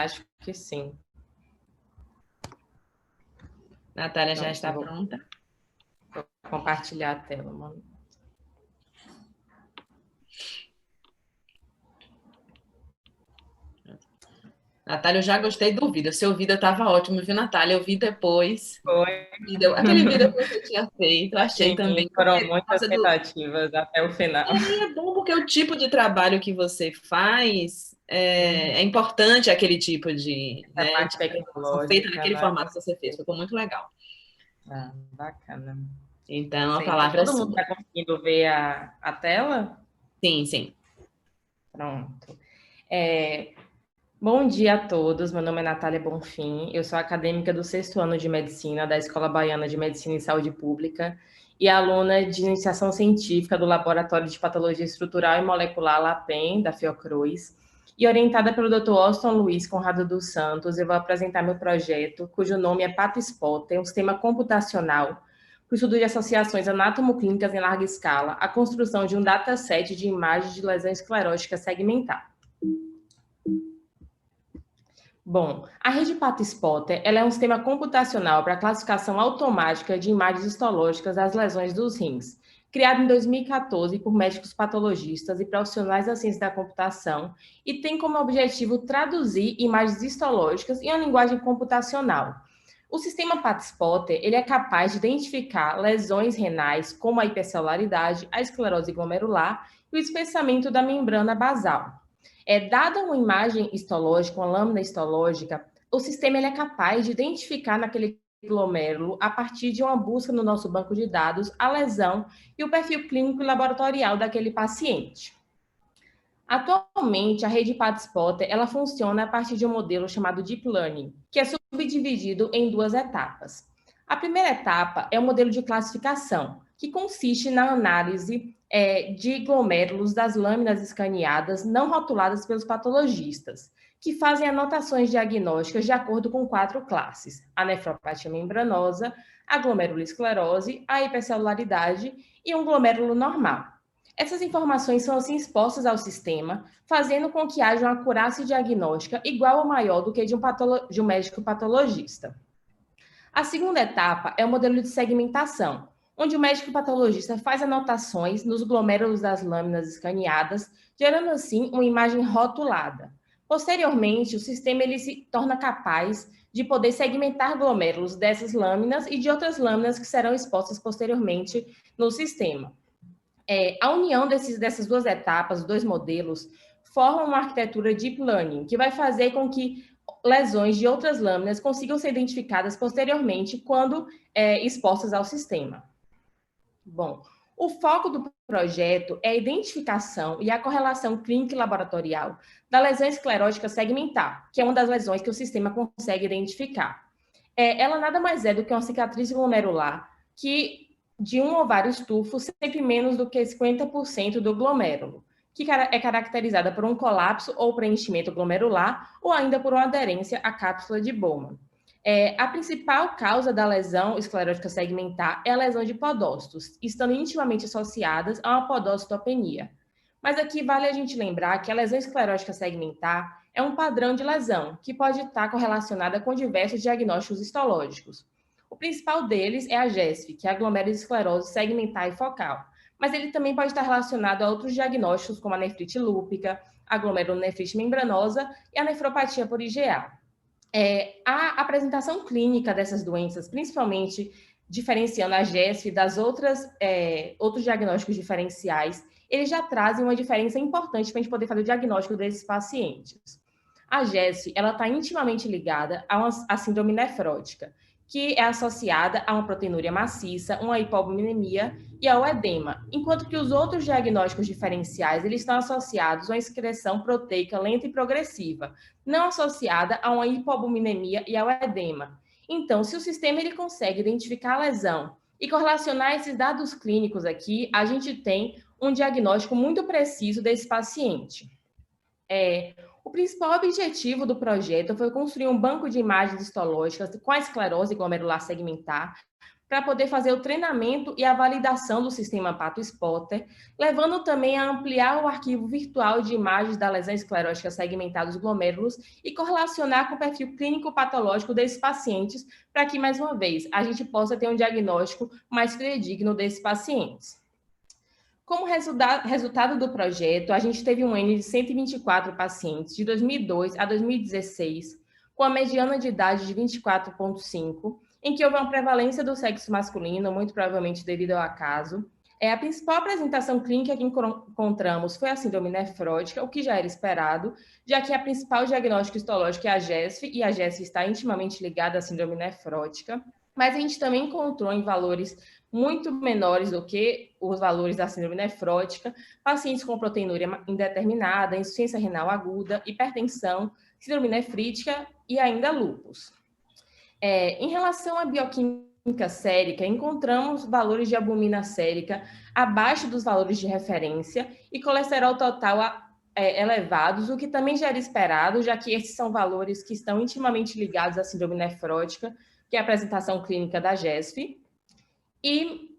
Acho que sim. Natália já está pronta? Vou compartilhar a tela, mano. Natália, eu já gostei do vídeo. Seu vídeo estava ótimo, viu, Natália? Eu vi depois. Foi. Aquele vídeo que você tinha feito, eu achei Sim, também. Foram muitas tentativas até o final. É bom porque o tipo de trabalho que você faz é importante, aquele tipo de... Essa parte tecnológica, feita naquele né? formato que você fez. Ficou muito legal. Bacana. Então, a palavra é sua. Todo mundo está conseguindo ver a tela? Sim, sim. Pronto. Bom dia a todos, meu nome é Natália Bonfim, eu sou acadêmica do 6º ano de Medicina da Escola Baiana de Medicina e Saúde Pública e aluna de iniciação científica do Laboratório de Patologia Estrutural e Molecular LAPEN, da Fiocruz. e orientada pelo Dr. Austin Luiz Conrado dos Santos, eu vou apresentar meu projeto, cujo nome é PatoSpotter, um sistema computacional para o estudo de associações anatomoclínicas em larga escala, a construção de um dataset de imagens de lesão esclerótica segmentar. Bom, a rede PatoSpotter ela é um sistema computacional para classificação automática de imagens histológicas das lesões dos rins, criado em 2014 por médicos patologistas e profissionais da ciência da computação, e tem como objetivo traduzir imagens histológicas em uma linguagem computacional. O sistema PatoSpotter ele é capaz de identificar lesões renais como a hipercelularidade, a esclerose glomerular e o espessamento da membrana basal. Dada uma imagem histológica, uma lâmina histológica, o sistema ele é capaz de identificar naquele glomérulo, a partir de uma busca no nosso banco de dados, a lesão e o perfil clínico e laboratorial daquele paciente. Atualmente, a rede PatoSpotter ela funciona a partir de um modelo chamado Deep Learning, que é subdividido em duas etapas. A primeira etapa é o modelo de classificação, que consiste na análise de glomérulos das lâminas escaneadas não rotuladas pelos patologistas, que fazem anotações diagnósticas de acordo com 4 classes: a nefropatia membranosa, a glomerulosclerose, a hipercelularidade e um glomérulo normal. Essas informações são assim expostas ao sistema, fazendo com que haja uma acurácia diagnóstica igual ou maior do que de um médico patologista. A segunda etapa é o modelo de segmentação, onde o médico patologista faz anotações nos glomérulos das lâminas escaneadas, gerando assim uma imagem rotulada. Posteriormente, o sistema ele se torna capaz de poder segmentar glomérulos dessas lâminas e de outras lâminas que serão expostas posteriormente no sistema. A união dessas duas etapas, os dois modelos, forma uma arquitetura Deep Learning, que vai fazer com que lesões de outras lâminas consigam ser identificadas posteriormente quando expostas ao sistema. Bom, o foco do projeto é a identificação e a correlação clínica e laboratorial da lesão esclerótica segmentar, que é uma das lesões que o sistema consegue identificar. Ela nada mais é do que uma cicatriz glomerular que, de um ovário estufo, sempre menos do que 50% do glomérulo, que é caracterizada por um colapso ou preenchimento glomerular ou ainda por uma aderência à cápsula de Bowman. A principal causa da lesão esclerótica segmentar é a lesão de podócitos, estando intimamente associadas a uma podocitopenia. Mas aqui vale a gente lembrar que a lesão esclerótica segmentar é um padrão de lesão que pode estar correlacionada com diversos diagnósticos histológicos. O principal deles é a GESF, que é a glomerulosclerose segmentar e focal, mas ele também pode estar relacionado a outros diagnósticos, como a nefrite lúpica, a glomerulonefrite membranosa e a nefropatia por IgA. A apresentação clínica dessas doenças, principalmente diferenciando a GESF das outros diagnósticos diferenciais, eles já trazem uma diferença importante para a gente poder fazer o diagnóstico desses pacientes. A GESF está intimamente ligada à síndrome nefrótica, que é associada a uma proteinúria maciça, uma hipoalbuminemia e ao edema, enquanto que os outros diagnósticos diferenciais eles estão associados a uma excreção proteica lenta e progressiva, não associada a uma hipoalbuminemia e ao edema. Então, se o sistema ele consegue identificar a lesão e correlacionar esses dados clínicos aqui, a gente tem um diagnóstico muito preciso desse paciente. O principal objetivo do projeto foi construir um banco de imagens histológicas com a esclerose glomerular segmentar para poder fazer o treinamento e a validação do sistema PatoSpotter, levando também a ampliar o arquivo virtual de imagens da lesão esclerótica segmentar dos glomérulos e correlacionar com o perfil clínico patológico desses pacientes, para que, mais uma vez, a gente possa ter um diagnóstico mais fidedigno desses pacientes. Como resultado do projeto, a gente teve um N de 124 pacientes de 2002 a 2016, com a mediana de idade de 24,5, em que houve uma prevalência do sexo masculino, muito provavelmente devido ao acaso. A principal apresentação clínica que encontramos foi a síndrome nefrótica, o que já era esperado, já que a principal diagnóstico histológico é a GESF, e a GESF está intimamente ligada à síndrome nefrótica. Mas a gente também encontrou em valores muito menores do que os valores da síndrome nefrótica, pacientes com proteinúria indeterminada, insuficiência renal aguda, hipertensão, síndrome nefrítica e ainda lúpus. Em relação à bioquímica sérica, encontramos valores de albumina sérica abaixo dos valores de referência e colesterol total elevados, o que também já era esperado, já que esses são valores que estão intimamente ligados à síndrome nefrótica, que é a apresentação clínica da GESF. E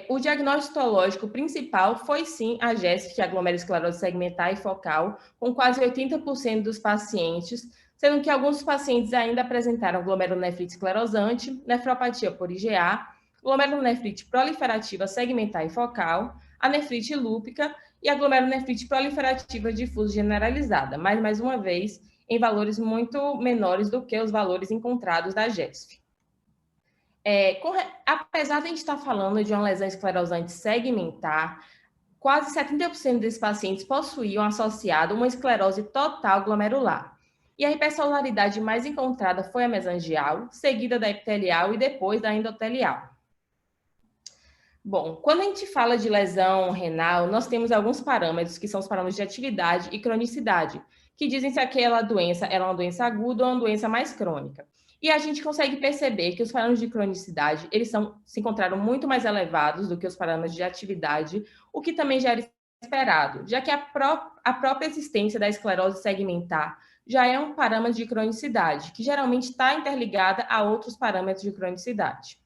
o diagnóstico histológico principal foi, sim, a GESF, que é a glomerulosclerose segmentar e focal, com quase 80% dos pacientes, sendo que alguns pacientes ainda apresentaram glomerulonefrite esclerosante, nefropatia por IgA, glomerulonefrite proliferativa segmentar e focal, a nefrite lúpica e a glomerulonefrite proliferativa difusa generalizada, mas, mais uma vez, em valores muito menores do que os valores encontrados da GESF. Apesar de a gente estar falando de uma lesão esclerosante segmentar, quase 70% desses pacientes possuíam associado uma esclerose total glomerular. E a hipersolaridade mais encontrada foi a mesangial, seguida da epitelial e depois da endotelial. Bom, quando a gente fala de lesão renal, nós temos alguns parâmetros, que são os parâmetros de atividade e cronicidade, que dizem se aquela doença é uma doença aguda ou uma doença mais crônica. E a gente consegue perceber que os parâmetros de cronicidade, eles se encontraram muito mais elevados do que os parâmetros de atividade, o que também já era esperado, já que a própria existência da esclerose segmentar já é um parâmetro de cronicidade, que geralmente está interligada a outros parâmetros de cronicidade.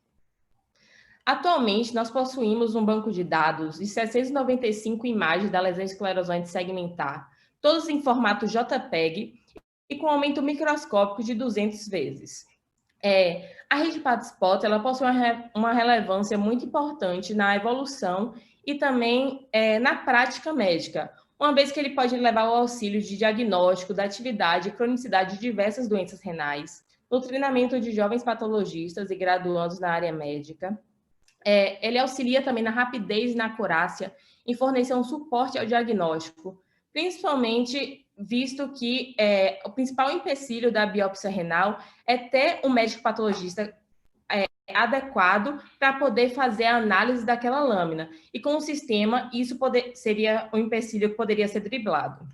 Atualmente, nós possuímos um banco de dados de 695 imagens da lesão esclerosante segmentar, todos em formato JPEG e com aumento microscópico de 200 vezes. A rede PATSPOT, ela possui uma relevância muito importante na evolução e também na prática médica, uma vez que ele pode levar ao auxílio de diagnóstico da atividade e cronicidade de diversas doenças renais, no treinamento de jovens patologistas e graduandos na área médica. Ele auxilia também na rapidez e na acurácia em fornecer um suporte ao diagnóstico, principalmente visto que o principal empecilho da biópsia renal é ter um médico patologista adequado para poder fazer a análise daquela lâmina. E com o sistema, isso seria um empecilho que poderia ser driblado.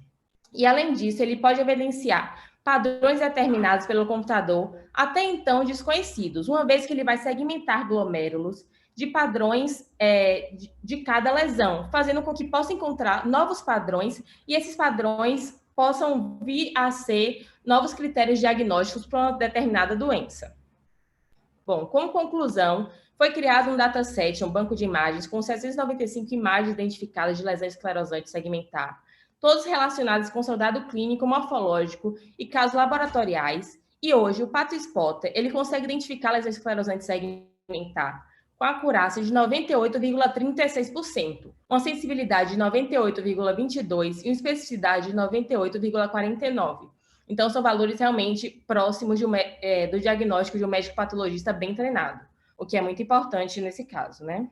E, além disso, ele pode evidenciar padrões determinados pelo computador, até então desconhecidos, uma vez que ele vai segmentar glomérulos de padrões de cada lesão, fazendo com que possa encontrar novos padrões e esses padrões possam vir a ser novos critérios diagnósticos para uma determinada doença. Bom, como conclusão, foi criado um dataset, um banco de imagens, com 695 imagens identificadas de lesão esclerosante segmentar, todos relacionados com seu dado clínico, morfológico e casos laboratoriais. E hoje, o PATSPOT, ele consegue identificar lesão esclerosante segmentar com acurácia de 98,36%, uma sensibilidade de 98,22% e uma especificidade de 98,49%. Então, são valores realmente próximos do diagnóstico de um médico patologista bem treinado, o que é muito importante nesse caso, né?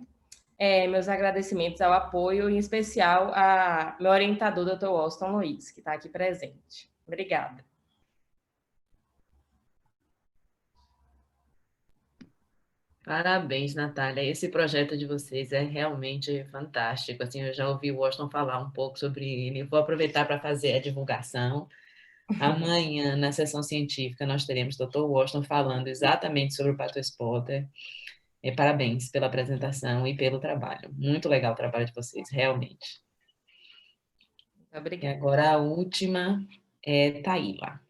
Meus agradecimentos ao apoio, em especial a meu orientador, Dr. Washington Luiz, que está aqui presente. Obrigada. Parabéns, Natália. Esse projeto de vocês é realmente fantástico. Assim, eu já ouvi o Washington falar um pouco sobre ele. Vou aproveitar para fazer a divulgação. Amanhã, na sessão científica, nós teremos o Dr. Washington falando exatamente sobre o PATSPOT. Parabéns pela apresentação e pelo trabalho. Muito legal o trabalho de vocês, realmente. Obrigada. E agora a última é Taíla.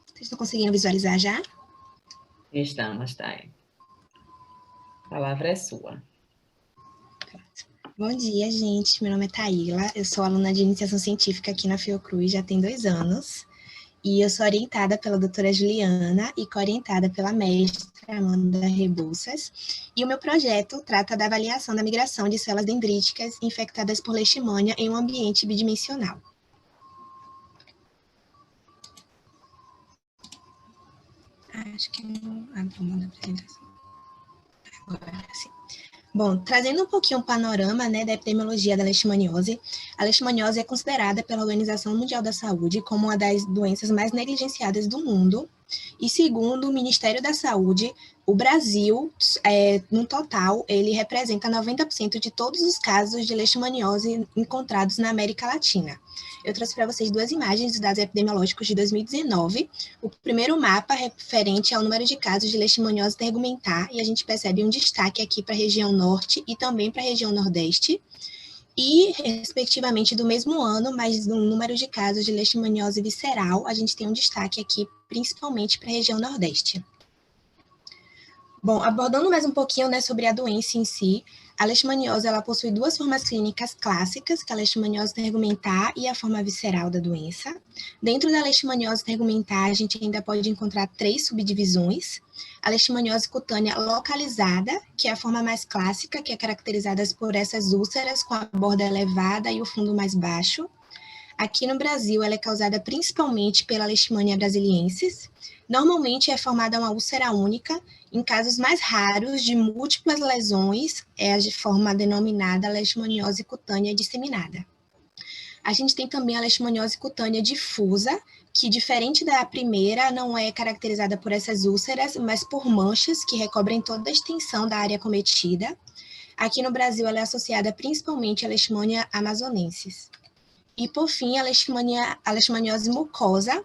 Vocês estão conseguindo visualizar já? Estamos, Thay. A palavra é sua. Bom dia, gente. Meu nome é Taíla. Eu sou aluna de iniciação científica aqui na Fiocruz já tem 2 anos. E eu sou orientada pela doutora Juliana e co-orientada pela mestra Amanda Rebouças. E o meu projeto trata da avaliação da migração de células dendríticas infectadas por leishmania em um ambiente bidimensional. Acho que não abro mão da apresentação. Agora sim. Bom, trazendo um pouquinho o panorama, né, da epidemiologia da leishmaniose, a leishmaniose é considerada pela Organização Mundial da Saúde como uma das doenças mais negligenciadas do mundo E segundo o Ministério da Saúde, o Brasil, no total, ele representa 90% de todos os casos de leishmaniose encontrados na América Latina. Eu trouxe para vocês duas imagens dos dados epidemiológicos de 2019. O primeiro mapa referente ao número de casos de leishmaniose tegumentar, e a gente percebe um destaque aqui para a região norte e também para a região nordeste, e, respectivamente, do mesmo ano, mas no número de casos de leishmaniose visceral, a gente tem um destaque aqui, principalmente para a região nordeste. Bom, abordando mais um pouquinho, né, sobre a doença em si, a leishmaniose ela possui duas formas clínicas clássicas, que é a leishmaniose tegumentar e a forma visceral da doença. Dentro da leishmaniose tegumentar, a gente ainda pode encontrar 3 subdivisões. A leishmaniose cutânea localizada, que é a forma mais clássica, que é caracterizada por essas úlceras com a borda elevada e o fundo mais baixo. Aqui no Brasil, ela é causada principalmente pela Leishmania brasiliensis. Normalmente é formada uma úlcera única. Em casos mais raros, de múltiplas lesões, é a de forma denominada leishmaniose cutânea disseminada. A gente tem também a leishmaniose cutânea difusa, que, diferente da primeira, não é caracterizada por essas úlceras, mas por manchas que recobrem toda a extensão da área acometida. Aqui no Brasil, ela é associada principalmente à Leishmania amazonensis. E, por fim, a leishmaniose mucosa,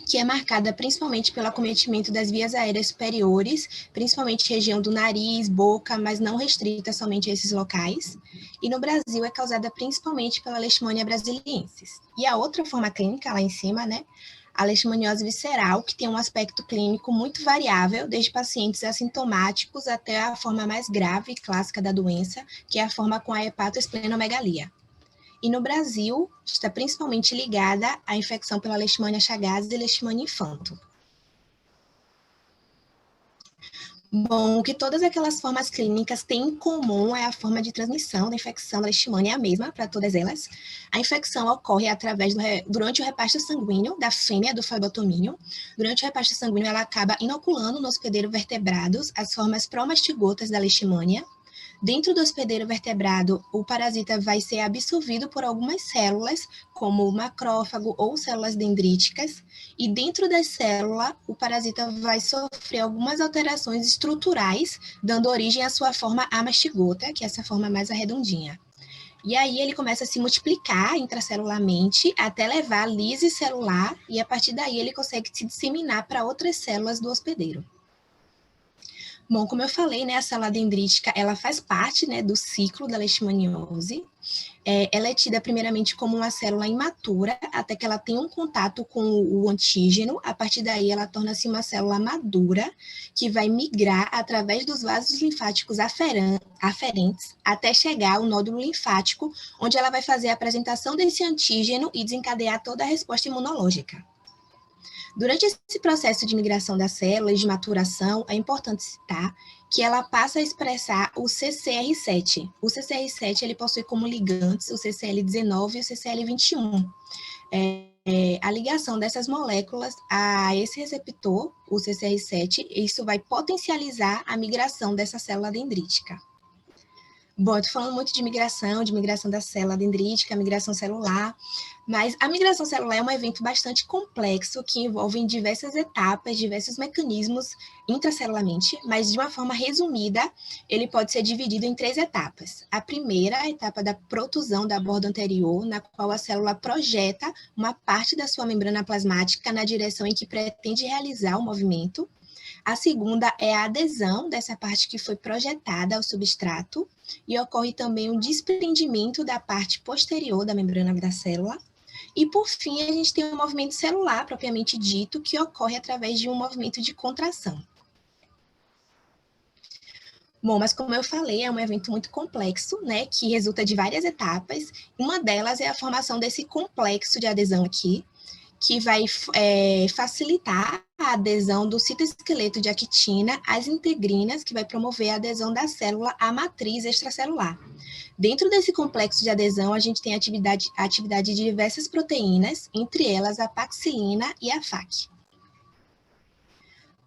que é marcada principalmente pelo acometimento das vias aéreas superiores, principalmente região do nariz, boca, mas não restrita somente a esses locais. E no Brasil é causada principalmente pela Leishmania brasiliensis. E a outra forma clínica, lá em cima, né, a leishmaniose visceral, que tem um aspecto clínico muito variável, desde pacientes assintomáticos até a forma mais grave e clássica da doença, que é a forma com a hepatoesplenomegalia. E no Brasil, está principalmente ligada à infecção pela Leishmania chagas e Leishmania infanto. Bom, o que todas aquelas formas clínicas têm em comum é a forma de transmissão da infecção da Leishmania, é a mesma para todas elas. A infecção ocorre durante o repasto sanguíneo da fêmea do flebotomínio. Durante o repasto sanguíneo, ela acaba inoculando no hospedeiro vertebrados as formas promastigotas da Leishmania. Dentro do hospedeiro vertebrado, o parasita vai ser absorvido por algumas células, como o macrófago ou células dendríticas, e dentro da célula, o parasita vai sofrer algumas alterações estruturais, dando origem à sua forma amastigota, que é essa forma mais arredondinha. E aí ele começa a se multiplicar intracelularmente até levar a lise celular, e a partir daí ele consegue se disseminar para outras células do hospedeiro. Bom, como eu falei, né, a célula dendrítica, ela faz parte, né, do ciclo da leishmaniose. Ela é tida primeiramente como uma célula imatura, até que ela tenha um contato com o antígeno. A partir daí, ela torna-se uma célula madura, que vai migrar através dos vasos linfáticos aferentes, até chegar ao nódulo linfático, onde ela vai fazer a apresentação desse antígeno e desencadear toda a resposta imunológica. Durante esse processo de migração das células, de maturação, é importante citar que ela passa a expressar o CCR7. O CCR7 ele possui como ligantes o CCL19 e o CCL21. A ligação dessas moléculas a esse receptor, o CCR7, isso vai potencializar a migração dessa célula dendrítica. Bom, eu estou falando muito de migração da célula dendrítica, migração celular, mas a migração celular é um evento bastante complexo que envolve diversas etapas, diversos mecanismos intracelularmente, mas de uma forma resumida, ele pode ser dividido em 3 etapas. A primeira, a etapa da protusão da borda anterior, na qual a célula projeta uma parte da sua membrana plasmática na direção em que pretende realizar o movimento. A segunda é a adesão dessa parte que foi projetada ao substrato e ocorre também um desprendimento da parte posterior da membrana da célula. E, por fim, a gente tem o movimento celular, propriamente dito, que ocorre através de um movimento de contração. Bom, mas como eu falei, é um evento muito complexo, né, que resulta de várias etapas. Uma delas é a formação desse complexo de adesão aqui, que vai facilitar a adesão do citoesqueleto de actina às integrinas, que vai promover a adesão da célula à matriz extracelular. Dentro desse complexo de adesão, a gente tem a atividade de diversas proteínas, entre elas a paxilina e a FAC.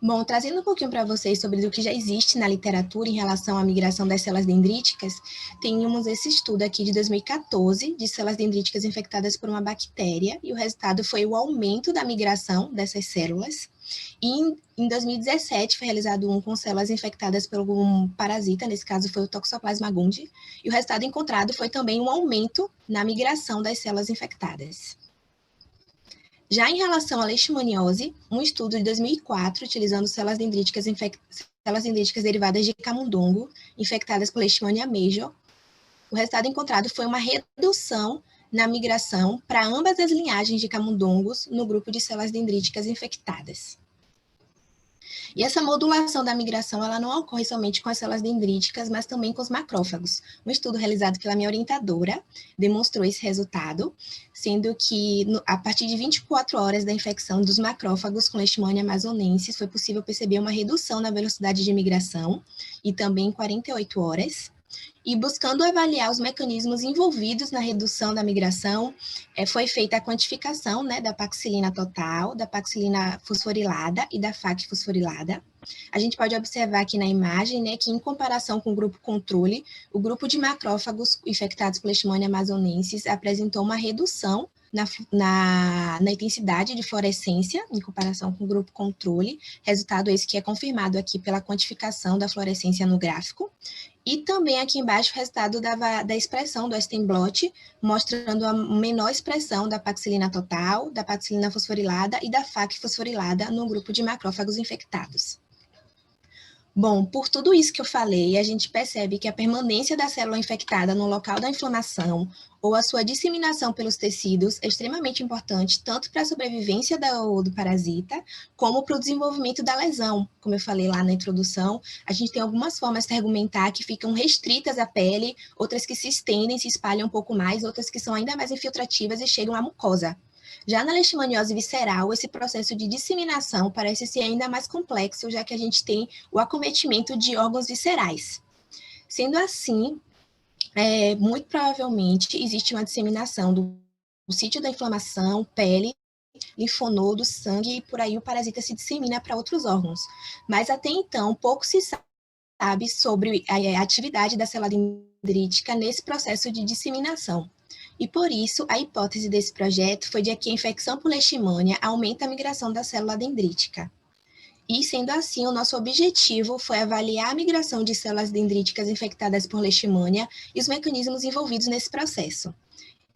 Bom, trazendo um pouquinho para vocês sobre o que já existe na literatura em relação à migração das células dendríticas, temos esse estudo aqui de 2014 de células dendríticas infectadas por uma bactéria, e o resultado foi o aumento da migração dessas células. E em 2017 foi realizado um com células infectadas por um parasita, nesse caso foi o Toxoplasma gondii, e o resultado encontrado foi também um aumento na migração das células infectadas. Já em relação à leishmaniose, um estudo de 2004, utilizando células dendríticas derivadas de camundongo, infectadas por Leishmania major, o resultado encontrado foi uma redução na migração para ambas as linhagens de camundongos no grupo de células dendríticas infectadas. E essa modulação da migração, ela não ocorre somente com as células dendríticas, mas também com os macrófagos. Um estudo realizado pela minha orientadora demonstrou esse resultado, sendo que a partir de 24 horas da infecção dos macrófagos com Leishmania amazonensis, foi possível perceber uma redução na velocidade de migração, e também em 48 horas. E buscando avaliar os mecanismos envolvidos na redução da migração, foi feita a quantificação, né, da paxilina total, da paxilina fosforilada e da FAC fosforilada. A gente pode observar aqui na imagem, né, que em comparação com o grupo controle, o grupo de macrófagos infectados por Leishmania amazonensis apresentou uma redução na intensidade de fluorescência, em comparação com o grupo controle, resultado esse que é confirmado aqui pela quantificação da fluorescência no gráfico. E também aqui embaixo o resultado da expressão do Western blot, mostrando a menor expressão da paxilina total, da paxilina fosforilada e da FAC fosforilada no grupo de macrófagos infectados. Bom, por tudo isso que eu falei, a gente percebe que a permanência da célula infectada no local da inflamação ou a sua disseminação pelos tecidos é extremamente importante, tanto para a sobrevivência do parasita, como para o desenvolvimento da lesão. Como eu falei lá na introdução, a gente tem algumas formas de argumentar que ficam restritas à pele, outras que se estendem, se espalham um pouco mais, outras que são ainda mais infiltrativas e chegam à mucosa. Já na leishmaniose visceral, esse processo de disseminação parece ser ainda mais complexo, já que a gente tem o acometimento de órgãos viscerais. Sendo assim, muito provavelmente existe uma disseminação do sítio da inflamação, pele, linfonodo, sangue, e por aí o parasita se dissemina para outros órgãos. Mas até então, pouco se sabe sobre a atividade da célula dendrítica nesse processo de disseminação. E por isso, a hipótese desse projeto foi de que a infecção por leishmania aumenta a migração da célula dendrítica. E, sendo assim, o nosso objetivo foi avaliar a migração de células dendríticas infectadas por leishmania e os mecanismos envolvidos nesse processo.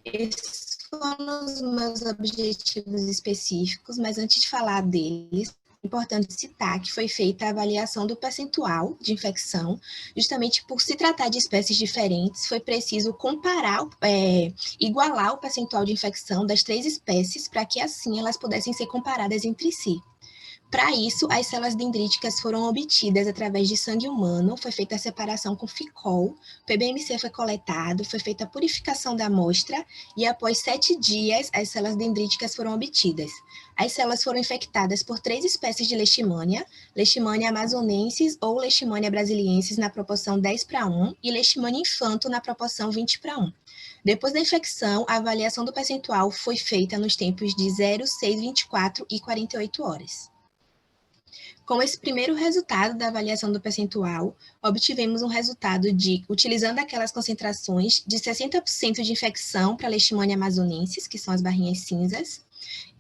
Esses foram os meus objetivos específicos, mas antes de falar deles, é importante citar que foi feita a avaliação do percentual de infecção, justamente por se tratar de espécies diferentes, foi preciso comparar, igualar o percentual de infecção das 3 espécies, para que assim elas pudessem ser comparadas entre si. Para isso, as células dendríticas foram obtidas através de sangue humano, foi feita a separação com ficol, o PBMC foi coletado, foi feita a purificação da amostra e após 7 dias as células dendríticas foram obtidas. As células foram infectadas por 3 espécies de leishmania, Leishmania amazonensis ou Leishmania brasiliensis na proporção 10:1 e Leishmania infanto na proporção 20:1. Depois da infecção, a avaliação do percentual foi feita nos tempos de 0, 6, 24 e 48 horas. Com esse primeiro resultado da avaliação do percentual, obtivemos um resultado utilizando aquelas concentrações, de 60% de infecção para Leishmania amazonensis, que são as barrinhas cinzas,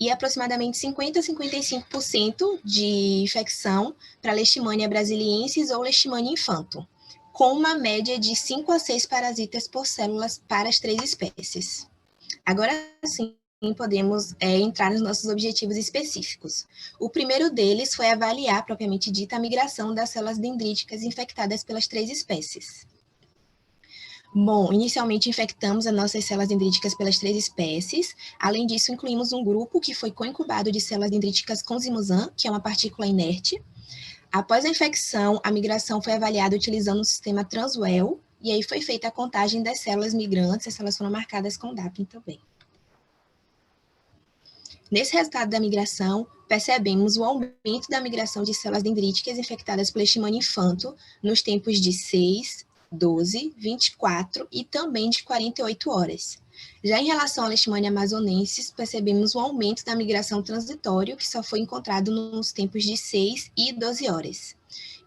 e aproximadamente 50 a 55% de infecção para Leishmania brasiliensis ou Leishmania infanto, com uma média de 5 a 6 parasitas por células para as 3 espécies. Agora sim, podemos entrar nos nossos objetivos específicos. O primeiro deles foi avaliar, propriamente dita, a migração das células dendríticas infectadas pelas 3 espécies. Bom, inicialmente infectamos as nossas células dendríticas pelas 3 espécies. Além disso, incluímos um grupo que foi co-incubado de células dendríticas com zimuzan, que é uma partícula inerte. Após a infecção, a migração foi avaliada utilizando o sistema Transwell, e aí foi feita a contagem das células migrantes, as células foram marcadas com DAPIN também. Nesse resultado da migração, percebemos o aumento da migração de células dendríticas infectadas por Leishmania infanto nos tempos de 6, 12, 24 e também de 48 horas. Já em relação à leishmania amazonensis, percebemos um aumento da migração transitória, que só foi encontrado nos tempos de 6 e 12 horas.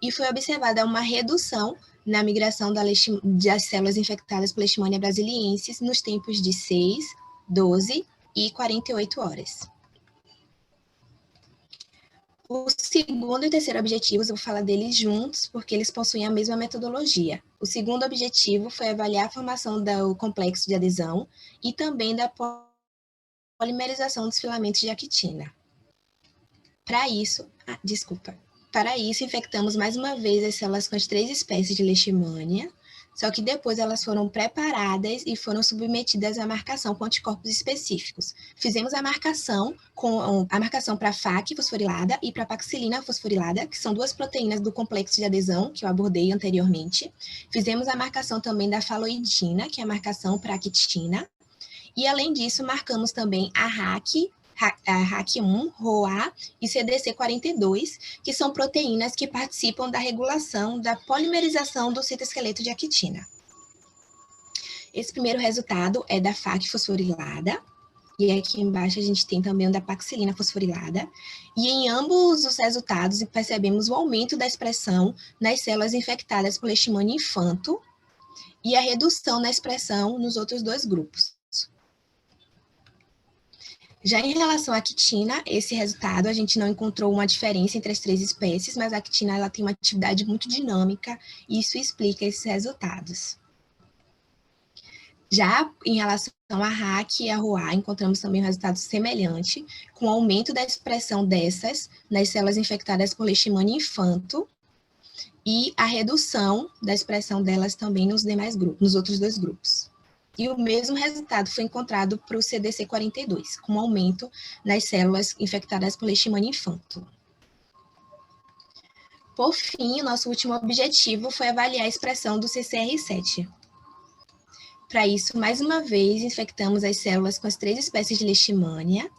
E foi observada uma redução na migração das células infectadas por Leishmania brasiliensis nos tempos de 6, 12 e 48 horas. O segundo e terceiro objetivos, eu vou falar deles juntos, porque eles possuem a mesma metodologia. O segundo objetivo foi avaliar a formação do complexo de adesão e também da polimerização dos filamentos de actina. Para isso, infectamos mais uma vez as células com as 3 espécies de Leishmania, só que depois elas foram preparadas e foram submetidas à marcação com anticorpos específicos. Fizemos a marcação para FAC fosforilada e para paxilina fosforilada, que são 2 proteínas do complexo de adesão, que eu abordei anteriormente. Fizemos a marcação também da faloidina, que é a marcação para actina. E, além disso, marcamos também a RAC1, ROA e CDC42, que são proteínas que participam da regulação da polimerização do citoesqueleto de actina. Esse primeiro resultado é da FAC fosforilada, e aqui embaixo a gente tem também o da paxilina fosforilada, e em ambos os resultados percebemos o aumento da expressão nas células infectadas por Leishmania infanto e a redução na expressão nos outros 2 grupos. Já em relação à actina, esse resultado, a gente não encontrou uma diferença entre as 3 espécies, mas a actina ela tem uma atividade muito dinâmica e isso explica esses resultados. Já em relação à RAC e à ROA, encontramos também um resultado semelhante, com aumento da expressão dessas nas células infectadas por Leishmania infanto e a redução da expressão delas também nos demais grupos, nos outros 2 grupos. E o mesmo resultado foi encontrado para o CDC42, com aumento nas células infectadas por Leishmania infanto. Por fim, o nosso último objetivo foi avaliar a expressão do CCR7. Para isso, mais uma vez, infectamos as células com as 3 espécies de Leishmania,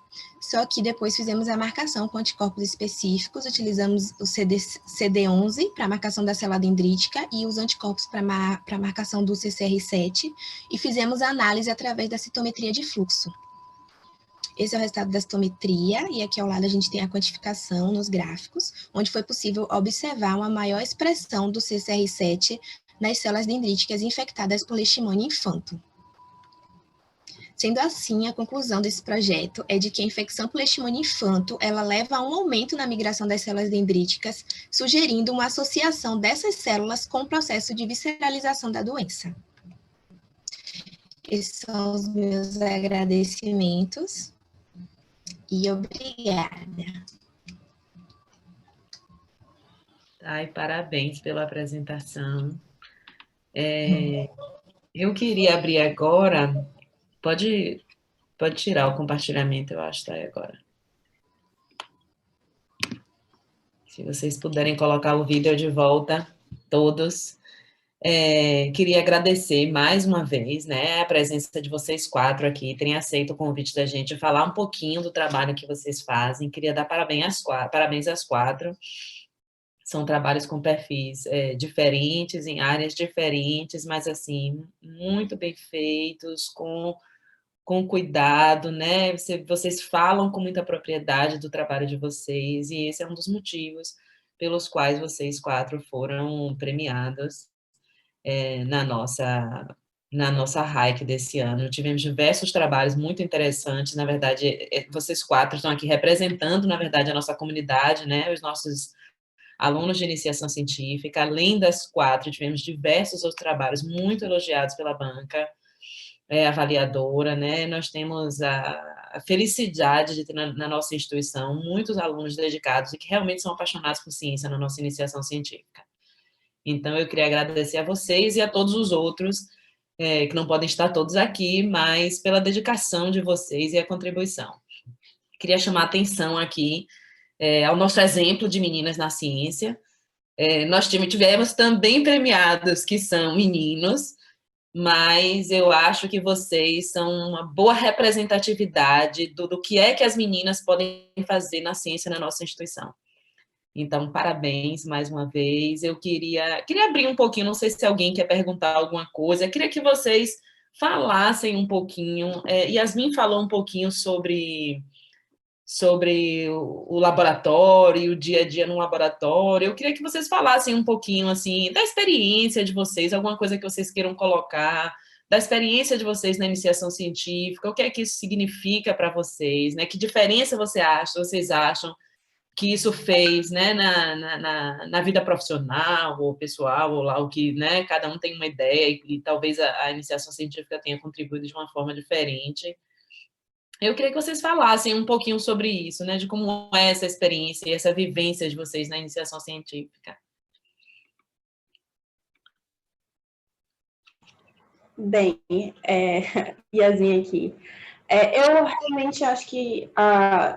só que depois fizemos a marcação com anticorpos específicos, utilizamos o CD11 para a marcação da célula dendrítica e os anticorpos para a marcação do CCR7, e fizemos a análise através da citometria de fluxo. Esse é o resultado da citometria, e aqui ao lado a gente tem a quantificação nos gráficos, onde foi possível observar uma maior expressão do CCR7 nas células dendríticas infectadas por Leishmania infanto. Sendo assim, a conclusão desse projeto é de que a infecção por Leishmania infanto ela leva a um aumento na migração das células dendríticas, sugerindo uma associação dessas células com o processo de visceralização da doença. Esses são os meus agradecimentos e obrigada. Ai, parabéns pela apresentação. Eu queria abrir agora... Pode tirar o compartilhamento, eu acho, tá aí agora. Se vocês puderem colocar o vídeo de volta, todos. Queria agradecer mais uma vez, né, a presença de vocês 4 aqui, terem aceito o convite da gente, falar um pouquinho do trabalho que vocês fazem. Queria dar parabéns às 4. São trabalhos com perfis diferentes, em áreas diferentes, mas, assim, muito bem feitos, com cuidado, né? Vocês falam com muita propriedade do trabalho de vocês, e esse é um dos motivos pelos quais vocês 4 foram premiados na nossa RAIC desse ano. Tivemos diversos trabalhos muito interessantes, na verdade, vocês 4 estão aqui representando, na verdade, a nossa comunidade, né? Os nossos alunos de iniciação científica. Além das 4, tivemos diversos outros trabalhos muito elogiados pela banca avaliadora, né? Nós temos a felicidade de ter na nossa instituição muitos alunos dedicados e que realmente são apaixonados por ciência na nossa iniciação científica. Então, eu queria agradecer a vocês e a todos os outros, que não podem estar todos aqui, mas pela dedicação de vocês e a contribuição. Queria chamar a atenção aqui ao nosso exemplo de meninas na ciência. Nós tivemos também premiados que são meninos, mas eu acho que vocês são uma boa representatividade do que é que as meninas podem fazer na ciência na nossa instituição. Então, parabéns mais uma vez. Eu queria abrir um pouquinho, não sei se alguém quer perguntar alguma coisa, eu queria que vocês falassem um pouquinho. Yasmin falou um pouquinho sobre o laboratório, o dia a dia no laboratório. Eu queria que vocês falassem um pouquinho assim da experiência de vocês, alguma coisa que vocês queiram colocar, da experiência de vocês na iniciação científica, o que é que isso significa para vocês, né? Que diferença vocês acham que isso fez, né, na vida profissional ou pessoal, ou lá o que, né, cada um tem uma ideia e talvez a iniciação científica tenha contribuído de uma forma diferente. Eu queria que vocês falassem um pouquinho sobre isso, né, de como é essa experiência e essa vivência de vocês na iniciação científica. Bem, Yasmin aqui. Eu realmente acho que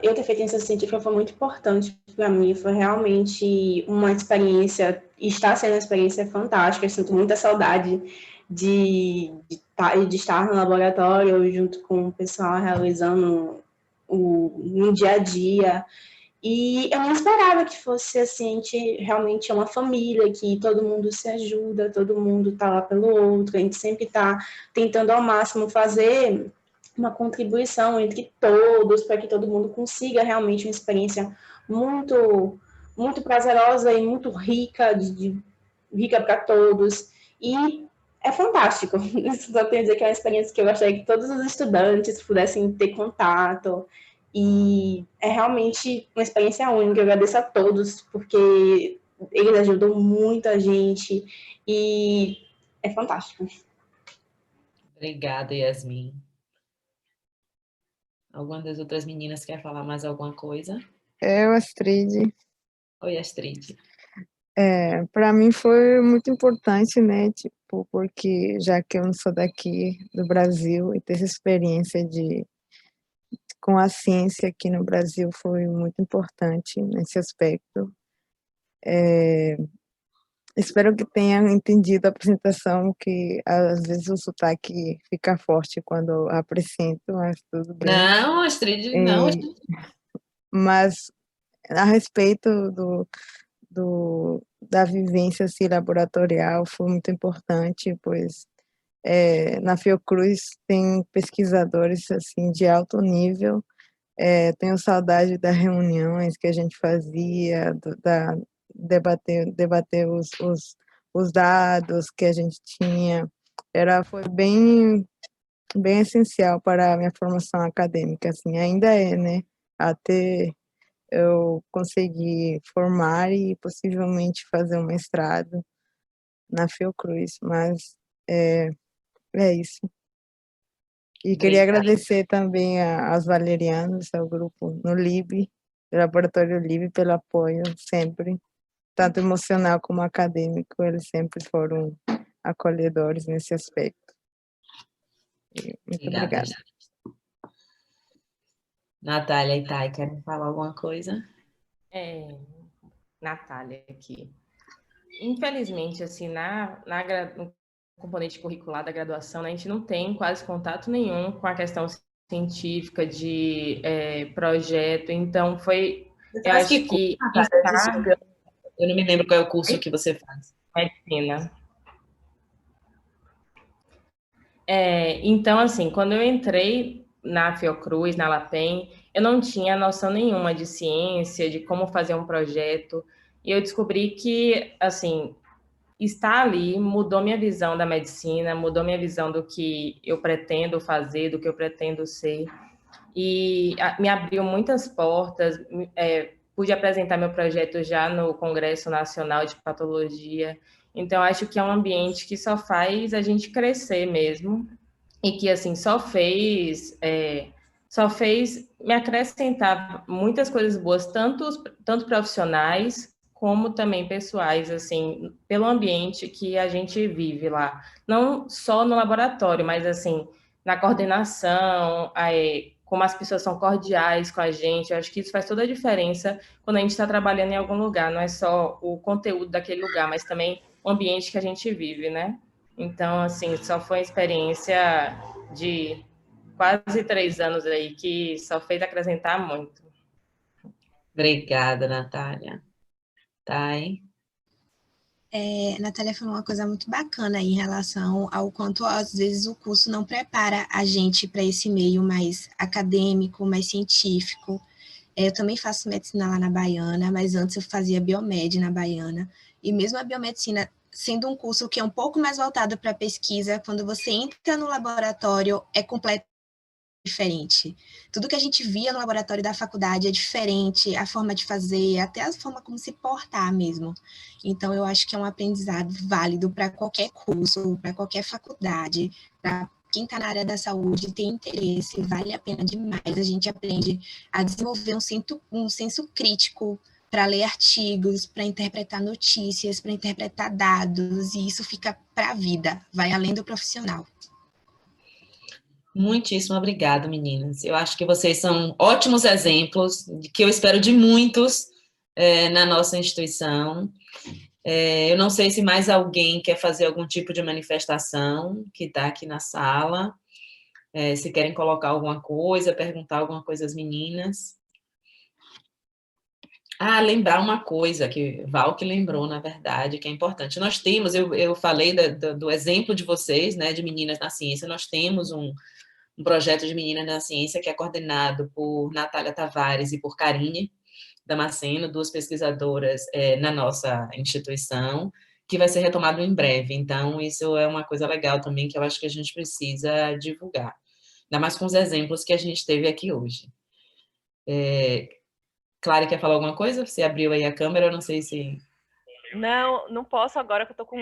eu ter feito iniciação científica foi muito importante para mim, foi realmente uma experiência, está sendo uma experiência fantástica, eu sinto muita saudade de estar no laboratório junto com o pessoal realizando no dia a dia. E eu não esperava que fosse assim, a gente realmente é uma família, que todo mundo se ajuda, todo mundo está lá pelo outro, a gente sempre está tentando ao máximo fazer uma contribuição entre todos, para que todo mundo consiga realmente uma experiência muito, muito prazerosa e muito rica, rica para todos. E é fantástico. Só tenho a dizer que é uma experiência que eu gostaria que todos os estudantes pudessem ter contato. E é realmente uma experiência única. Eu agradeço a todos, porque eles ajudam muito a gente e é fantástico. Obrigada, Yasmin. Alguma das outras meninas quer falar mais alguma coisa? Eu, Astrid. Oi, Astrid. Para mim foi muito importante, né, tipo, porque já que eu não sou daqui do Brasil e ter essa experiência com a ciência aqui no Brasil foi muito importante nesse aspecto. Espero que tenham entendido a apresentação, que às vezes o sotaque fica forte quando apresento, mas tudo bem. Não, Astrid, não. Mas a respeito da vivência assim, laboratorial foi muito importante, pois na Fiocruz tem pesquisadores assim de alto nível. Tenho saudade das reuniões que a gente fazia, debater os dados que a gente tinha. Foi bem essencial para a minha formação acadêmica, assim, ainda né? Até eu conseguir formar e possivelmente fazer um mestrado na Fiocruz, mas é isso. E queria agradecer também aos valerianos, ao grupo no LIB, Laboratório LIB, pelo apoio sempre, tanto emocional como acadêmico, eles sempre foram acolhedores nesse aspecto. Muito obrigada. Natália e Thay, querem falar alguma coisa? Natália aqui. Infelizmente, assim, no componente curricular da graduação, né, a gente não tem quase contato nenhum com a questão científica de projeto, então eu acho que eu não me lembro qual é o curso que você faz. Medicina. Então, assim, quando eu entrei na Fiocruz, na LAPEN, eu não tinha noção nenhuma de ciência, de como fazer um projeto, e eu descobri que, assim, estar ali mudou minha visão da medicina, mudou minha visão do que eu pretendo fazer, do que eu pretendo ser, e me abriu muitas portas. Pude apresentar meu projeto já no Congresso Nacional de Patologia, então acho que é um ambiente que só faz a gente crescer mesmo, e que, assim, só fez me acrescentar muitas coisas boas, tanto profissionais como também pessoais, assim, pelo ambiente que a gente vive lá. Não só no laboratório, mas, assim, na coordenação, como as pessoas são cordiais com a gente. Eu acho que isso faz toda a diferença quando a gente está trabalhando em algum lugar. Não é só o conteúdo daquele lugar, mas também o ambiente que a gente vive, né? Então, assim, só foi uma experiência de quase 3 anos aí que só fez acrescentar muito. Obrigada, Natália. Thay? Natália falou uma coisa muito bacana aí em relação ao quanto, às vezes, o curso não prepara a gente para esse meio mais acadêmico, mais científico. Eu também faço medicina lá na Baiana, mas antes eu fazia biomed na Baiana. E mesmo a biomedicina sendo um curso que é um pouco mais voltado para pesquisa, quando você entra no laboratório, é completamente diferente. Tudo que a gente via no laboratório da faculdade é diferente, a forma de fazer, até a forma como se portar mesmo. Então, eu acho que é um aprendizado válido para qualquer curso, para qualquer faculdade, para quem está na área da saúde, tem interesse, vale a pena demais. A gente aprende a desenvolver um senso crítico para ler artigos, para interpretar notícias, para interpretar dados, e isso fica para a vida, vai além do profissional. Muitíssimo obrigada, meninas. Eu acho que vocês são ótimos exemplos, que eu espero de muitos na nossa instituição. Eu não sei se mais alguém quer fazer algum tipo de manifestação, que está aqui na sala. Se querem colocar alguma coisa, perguntar alguma coisa às meninas. Lembrar uma coisa, que Val que lembrou, na verdade, que é importante. Nós temos, eu falei do exemplo de vocês, né, de Meninas na Ciência, nós temos um projeto de Meninas na Ciência que é coordenado por Natália Tavares e por Karine Damasceno, duas pesquisadoras na nossa instituição, que vai ser retomado em breve. Então, isso é uma coisa legal também, que eu acho que a gente precisa divulgar. Ainda mais com os exemplos que a gente teve aqui hoje. Clara, quer falar alguma coisa? Você abriu aí a câmera, eu não sei se... Não, não posso agora que eu tô com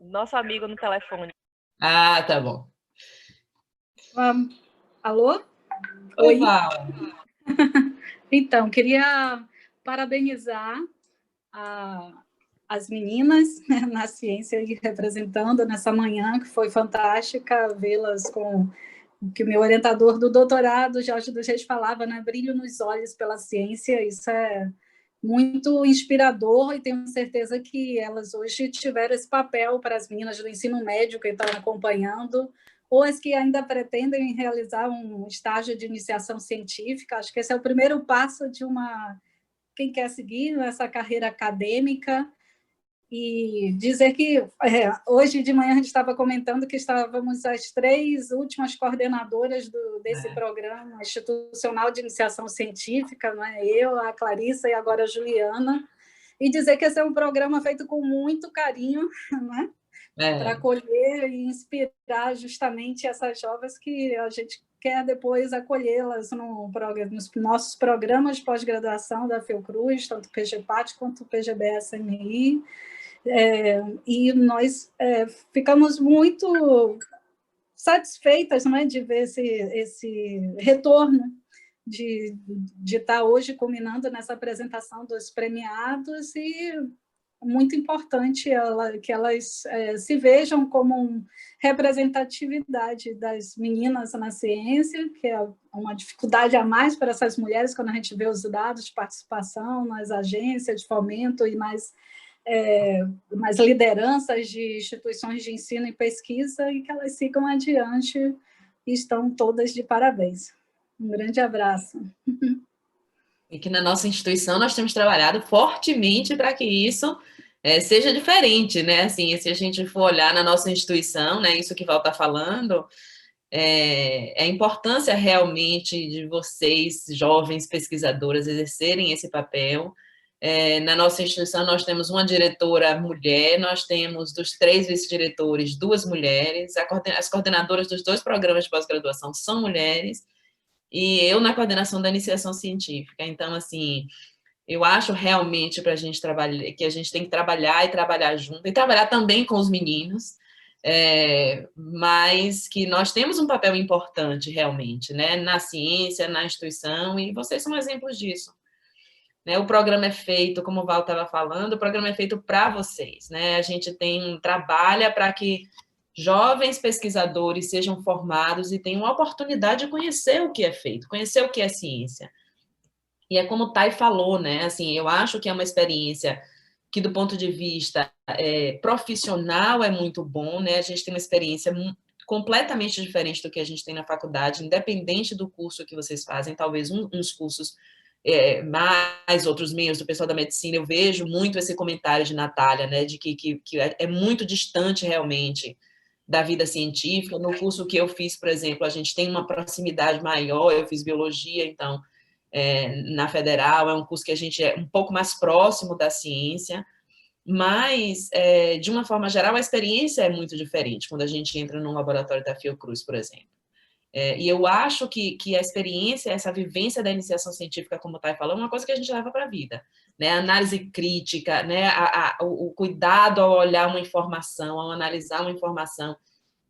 nosso amigo no telefone. Tá bom. Alô? Oi, Val. Então, queria parabenizar as meninas na ciência e representando nessa manhã, que foi fantástica vê-las com o que o meu orientador do doutorado, Jorge dos Reis, falava, né? Brilho nos olhos pela ciência. Isso é muito inspirador e tenho certeza que elas hoje tiveram esse papel para as meninas do ensino médio que estão acompanhando, ou as que ainda pretendem realizar um estágio de iniciação científica. Acho que esse é o primeiro passo de quem quer seguir essa carreira acadêmica. E dizer que hoje de manhã a gente estava comentando que estávamos as 3 últimas coordenadoras desse programa institucional de iniciação científica, né? Eu, a Clarissa e agora a Juliana, e dizer que esse é um programa feito com muito carinho, né? Para acolher e inspirar justamente essas jovens que a gente quer depois acolhê-las nos nossos programas de pós-graduação da Fiocruz, tanto o PGPAT quanto o PGBS-MI. E nós ficamos muito satisfeitas, né, de ver esse retorno, de estar hoje culminando nessa apresentação dos premiados, e muito importante que elas se vejam como representatividade das meninas na ciência, que é uma dificuldade a mais para essas mulheres quando a gente vê os dados de participação nas agências de fomento e nas lideranças de instituições de ensino e pesquisa, e que elas sigam adiante, e estão todas de parabéns. Um grande abraço. E que na nossa instituição nós temos trabalhado fortemente para que isso seja diferente, né? Assim, se a gente for olhar na nossa instituição, né, isso que Val está falando, a importância realmente de vocês, jovens pesquisadoras, exercerem esse papel. Na nossa instituição, nós temos uma diretora mulher, nós temos dos 3 vice-diretores 2 mulheres, as coordenadoras dos 2 programas de pós-graduação são mulheres, e eu na coordenação da iniciação científica. Então, assim, eu acho realmente para a gente trabalhar, que a gente tem que trabalhar e trabalhar junto, e trabalhar também com os meninos, mas que nós temos um papel importante realmente, né, na ciência, na instituição, e vocês são exemplos disso. O programa é feito, como o Val estava falando, o programa é feito para vocês, né? A gente trabalha para que jovens pesquisadores sejam formados e tenham a oportunidade de conhecer o que é feito, conhecer o que é ciência. E é como o Thay falou, né? Assim, eu acho que é uma experiência que, do ponto de vista profissional, é muito bom, né? A gente tem uma experiência completamente diferente do que a gente tem na faculdade, independente do curso que vocês fazem, talvez uns cursos mais outros membros do pessoal da medicina, eu vejo muito esse comentário de Natália, né, de que é muito distante realmente da vida científica. No curso que eu fiz, por exemplo, a gente tem uma proximidade maior, eu fiz biologia, então, na Federal, é um curso que a gente é um pouco mais próximo da ciência, mas, de uma forma geral, a experiência é muito diferente quando a gente entra num laboratório da Fiocruz, por exemplo. E eu acho que a experiência, essa vivência da iniciação científica, como o Thay falou, é uma coisa que a gente leva para a vida, né? A análise crítica, né? O cuidado ao olhar uma informação, ao analisar uma informação,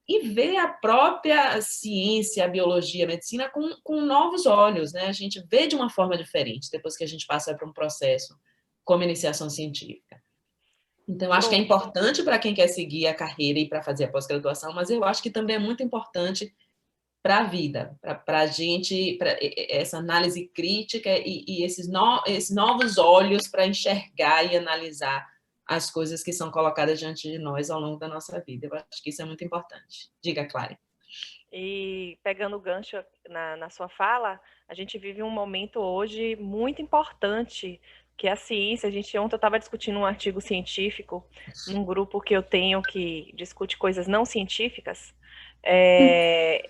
e ver a própria ciência, a biologia, a medicina com novos olhos, né? A gente vê de uma forma diferente depois que a gente passa por um processo como iniciação científica. Então, eu acho que é importante para quem quer seguir a carreira e para fazer a pós-graduação, mas eu acho que também é muito importante para a vida, para a gente, para essa análise crítica e esses novos olhos para enxergar e analisar as coisas que são colocadas diante de nós ao longo da nossa vida. Eu acho que isso é muito importante. Diga, Clara. E pegando o gancho na sua fala, a gente vive um momento hoje muito importante, que é a ciência. Ontem eu estava discutindo um artigo científico num grupo que eu tenho que discute coisas não científicas,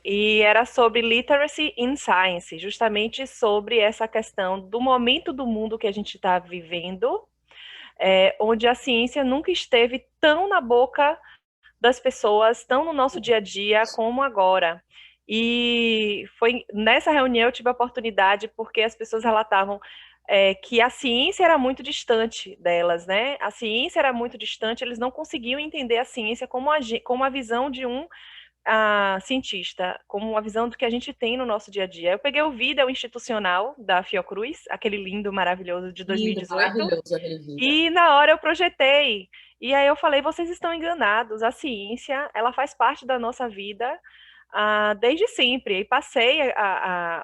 e era sobre literacy in science, justamente sobre essa questão do momento do mundo que a gente está vivendo, onde a ciência nunca esteve tão na boca das pessoas, tão no nosso dia a dia como agora. E foi nessa reunião eu tive a oportunidade, porque as pessoas relatavam que a ciência era muito distante delas, né? A ciência era muito distante, eles não conseguiam entender a ciência como a visão de um cientista, como uma visão do que a gente tem no nosso dia a dia. Eu peguei o vídeo institucional da Fiocruz, aquele lindo, maravilhoso de 2018, maravilhoso aquele vídeo. E na hora eu projetei, e aí eu falei, vocês estão enganados, a ciência, ela faz parte da nossa vida desde sempre. E passei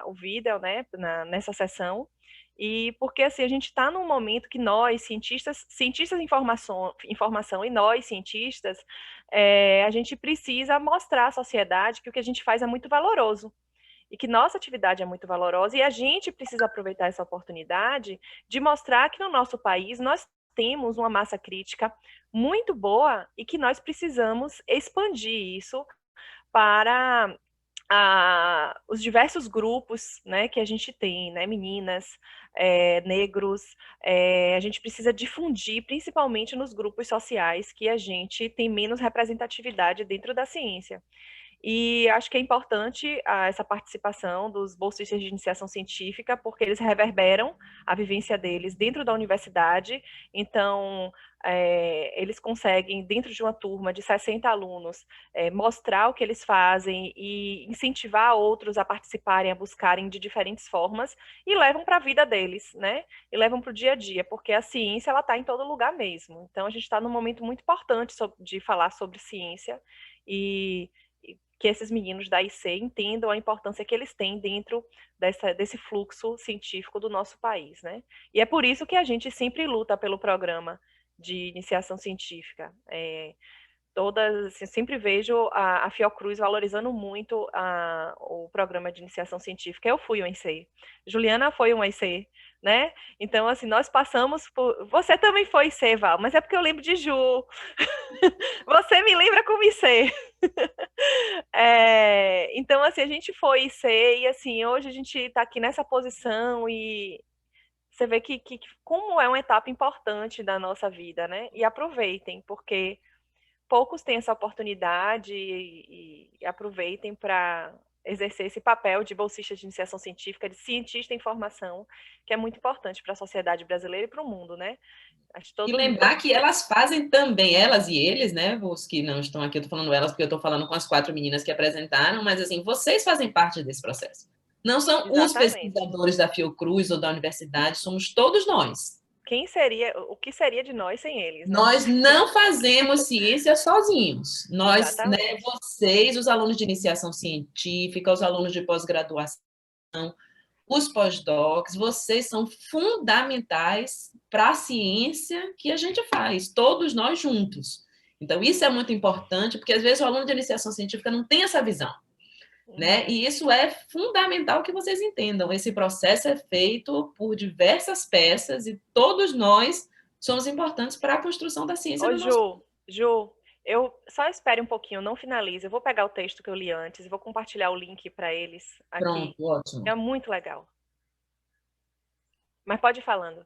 o vídeo, né, nessa sessão, e porque assim, a gente está num momento que nós, cientistas de informação e nós, cientistas, a gente precisa mostrar à sociedade que o que a gente faz é muito valoroso, e que nossa atividade é muito valorosa, e a gente precisa aproveitar essa oportunidade de mostrar que no nosso país nós temos uma massa crítica muito boa e que nós precisamos expandir isso para os diversos grupos, né, que a gente tem, né, meninas, negros, a gente precisa difundir, principalmente nos grupos sociais, que a gente tem menos representatividade dentro da ciência. E acho que é importante essa participação dos bolsistas de iniciação científica, porque eles reverberam a vivência deles dentro da universidade. Então, eles conseguem, dentro de uma turma de 60 alunos, mostrar o que eles fazem e incentivar outros a participarem, a buscarem de diferentes formas, e levam para a vida deles, né? E levam para o dia a dia, porque a ciência ela está em todo lugar mesmo. Então, a gente está num momento muito importante de falar sobre ciência, e que esses meninos da IC entendam a importância que eles têm dentro desse fluxo científico do nosso país, né? E é por isso que a gente sempre luta pelo programa de iniciação científica. Assim, sempre vejo a Fiocruz valorizando muito o programa de iniciação científica. Eu fui um IC, Juliana foi um IC, né? Então, assim, nós passamos por... Você também foi IC, Val, mas é porque eu lembro de Ju. Você me lembra como IC. Então, assim, a gente foi IC e, assim, hoje a gente está aqui nessa posição e você vê que como é uma etapa importante da nossa vida, né? E aproveitem, porque poucos têm essa oportunidade e aproveitem para exercer esse papel de bolsista de iniciação científica, de cientista em formação, que é muito importante para a sociedade brasileira e para o mundo, né? E lembrar que elas fazem também, elas e eles, né? Os que não estão aqui, eu estou falando elas porque eu estou falando com as 4 meninas que apresentaram, mas assim, vocês fazem parte desse processo. Não são os pesquisadores da Fiocruz ou da universidade, somos todos nós. O que seria de nós sem eles? Né? Nós não fazemos ciência sozinhos. Nós, né, vocês, os alunos de iniciação científica, os alunos de pós-graduação, os pós-docs, vocês são fundamentais para a ciência que a gente faz, todos nós juntos. Então, isso é muito importante, porque às vezes o aluno de iniciação científica não tem essa visão. né? E isso é fundamental que vocês entendam. Esse processo é feito por diversas peças e todos nós somos importantes para a construção da ciência do nosso... Ju, eu só espere um pouquinho, não finalize. Eu vou pegar o texto que eu li antes e vou compartilhar o link para eles aqui. Pronto, ótimo. É muito legal. Mas pode ir falando.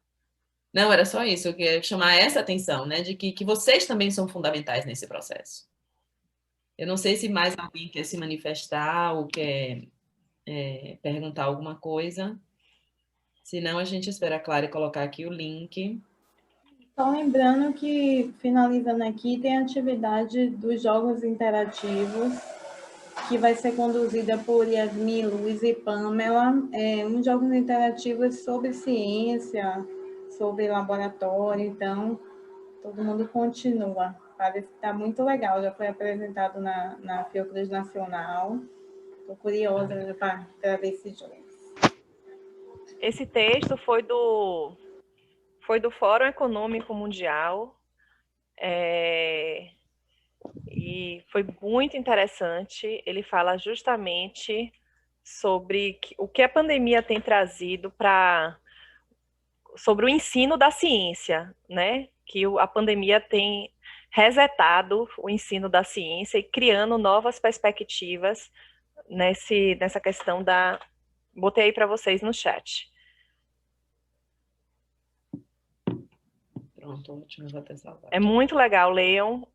Não, era só isso. Eu queria chamar essa atenção, né? De que vocês também são fundamentais nesse processo. Eu não sei se mais alguém quer se manifestar ou quer perguntar alguma coisa. Se não, a gente espera a Clara colocar aqui o link. Só lembrando que, finalizando aqui, tem a atividade dos jogos interativos, que vai ser conduzida por Yasmin, Luiz e Pamela. Uns jogos interativos sobre ciência, sobre laboratório, então todo mundo continua. Parece que está muito legal, já foi apresentado na Fiocruz Nacional. Estou curiosa para ver esse jogo. Esse texto foi do Fórum Econômico Mundial, e foi muito interessante. Ele fala justamente sobre o que a pandemia tem trazido sobre o ensino da ciência, né? Que a pandemia tem resetado o ensino da ciência e criando novas perspectivas nessa questão da... Botei aí para vocês no chat. Pronto, ótimo, vou até salvar. É muito legal, leiam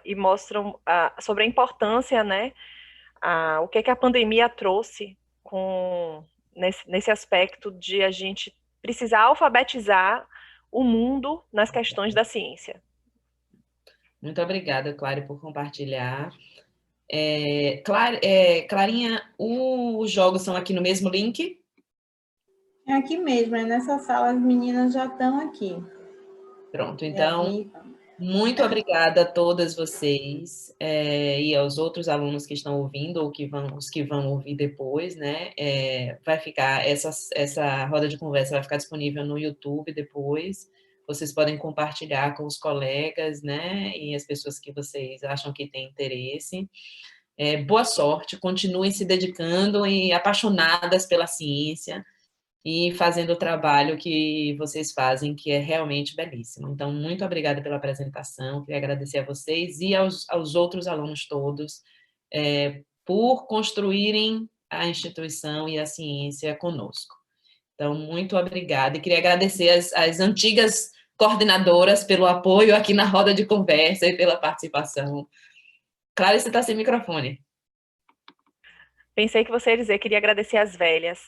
e mostram sobre a importância, né? O que a pandemia trouxe nesse aspecto de a gente precisar alfabetizar o mundo nas questões da ciência. Muito obrigada, Clara, por compartilhar. Clarinha, os jogos são aqui no mesmo link? É aqui mesmo, nessa sala, as meninas já estão aqui. Pronto, então, muito obrigada a todas vocês e aos outros alunos que estão ouvindo ou os que vão ouvir depois, né? Vai ficar, essa roda de conversa vai ficar disponível no YouTube depois. Vocês podem compartilhar com os colegas, né? E as pessoas que vocês acham que têm interesse. Boa sorte, continuem se dedicando e apaixonadas pela ciência e fazendo o trabalho que vocês fazem, que é realmente belíssimo. Então, muito obrigada pela apresentação, queria agradecer a vocês e aos outros alunos todos por construírem a instituição e a ciência conosco. Então, muito obrigada. E queria agradecer as antigas coordenadoras pelo apoio aqui na roda de conversa e pela participação. Clara, você está sem microfone. Pensei que você ia dizer, queria agradecer às velhas.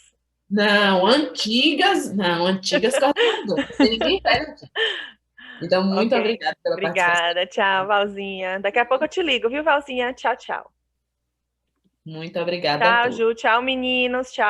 Não, antigas coordenadoras. Sem ninguém velho aqui. Então, muito obrigada pela participação. Obrigada, tchau, Valzinha. Daqui a pouco eu te ligo, viu, Valzinha? Tchau, tchau. Muito obrigada. Tchau, Ju. Tchau, meninos. Tchau.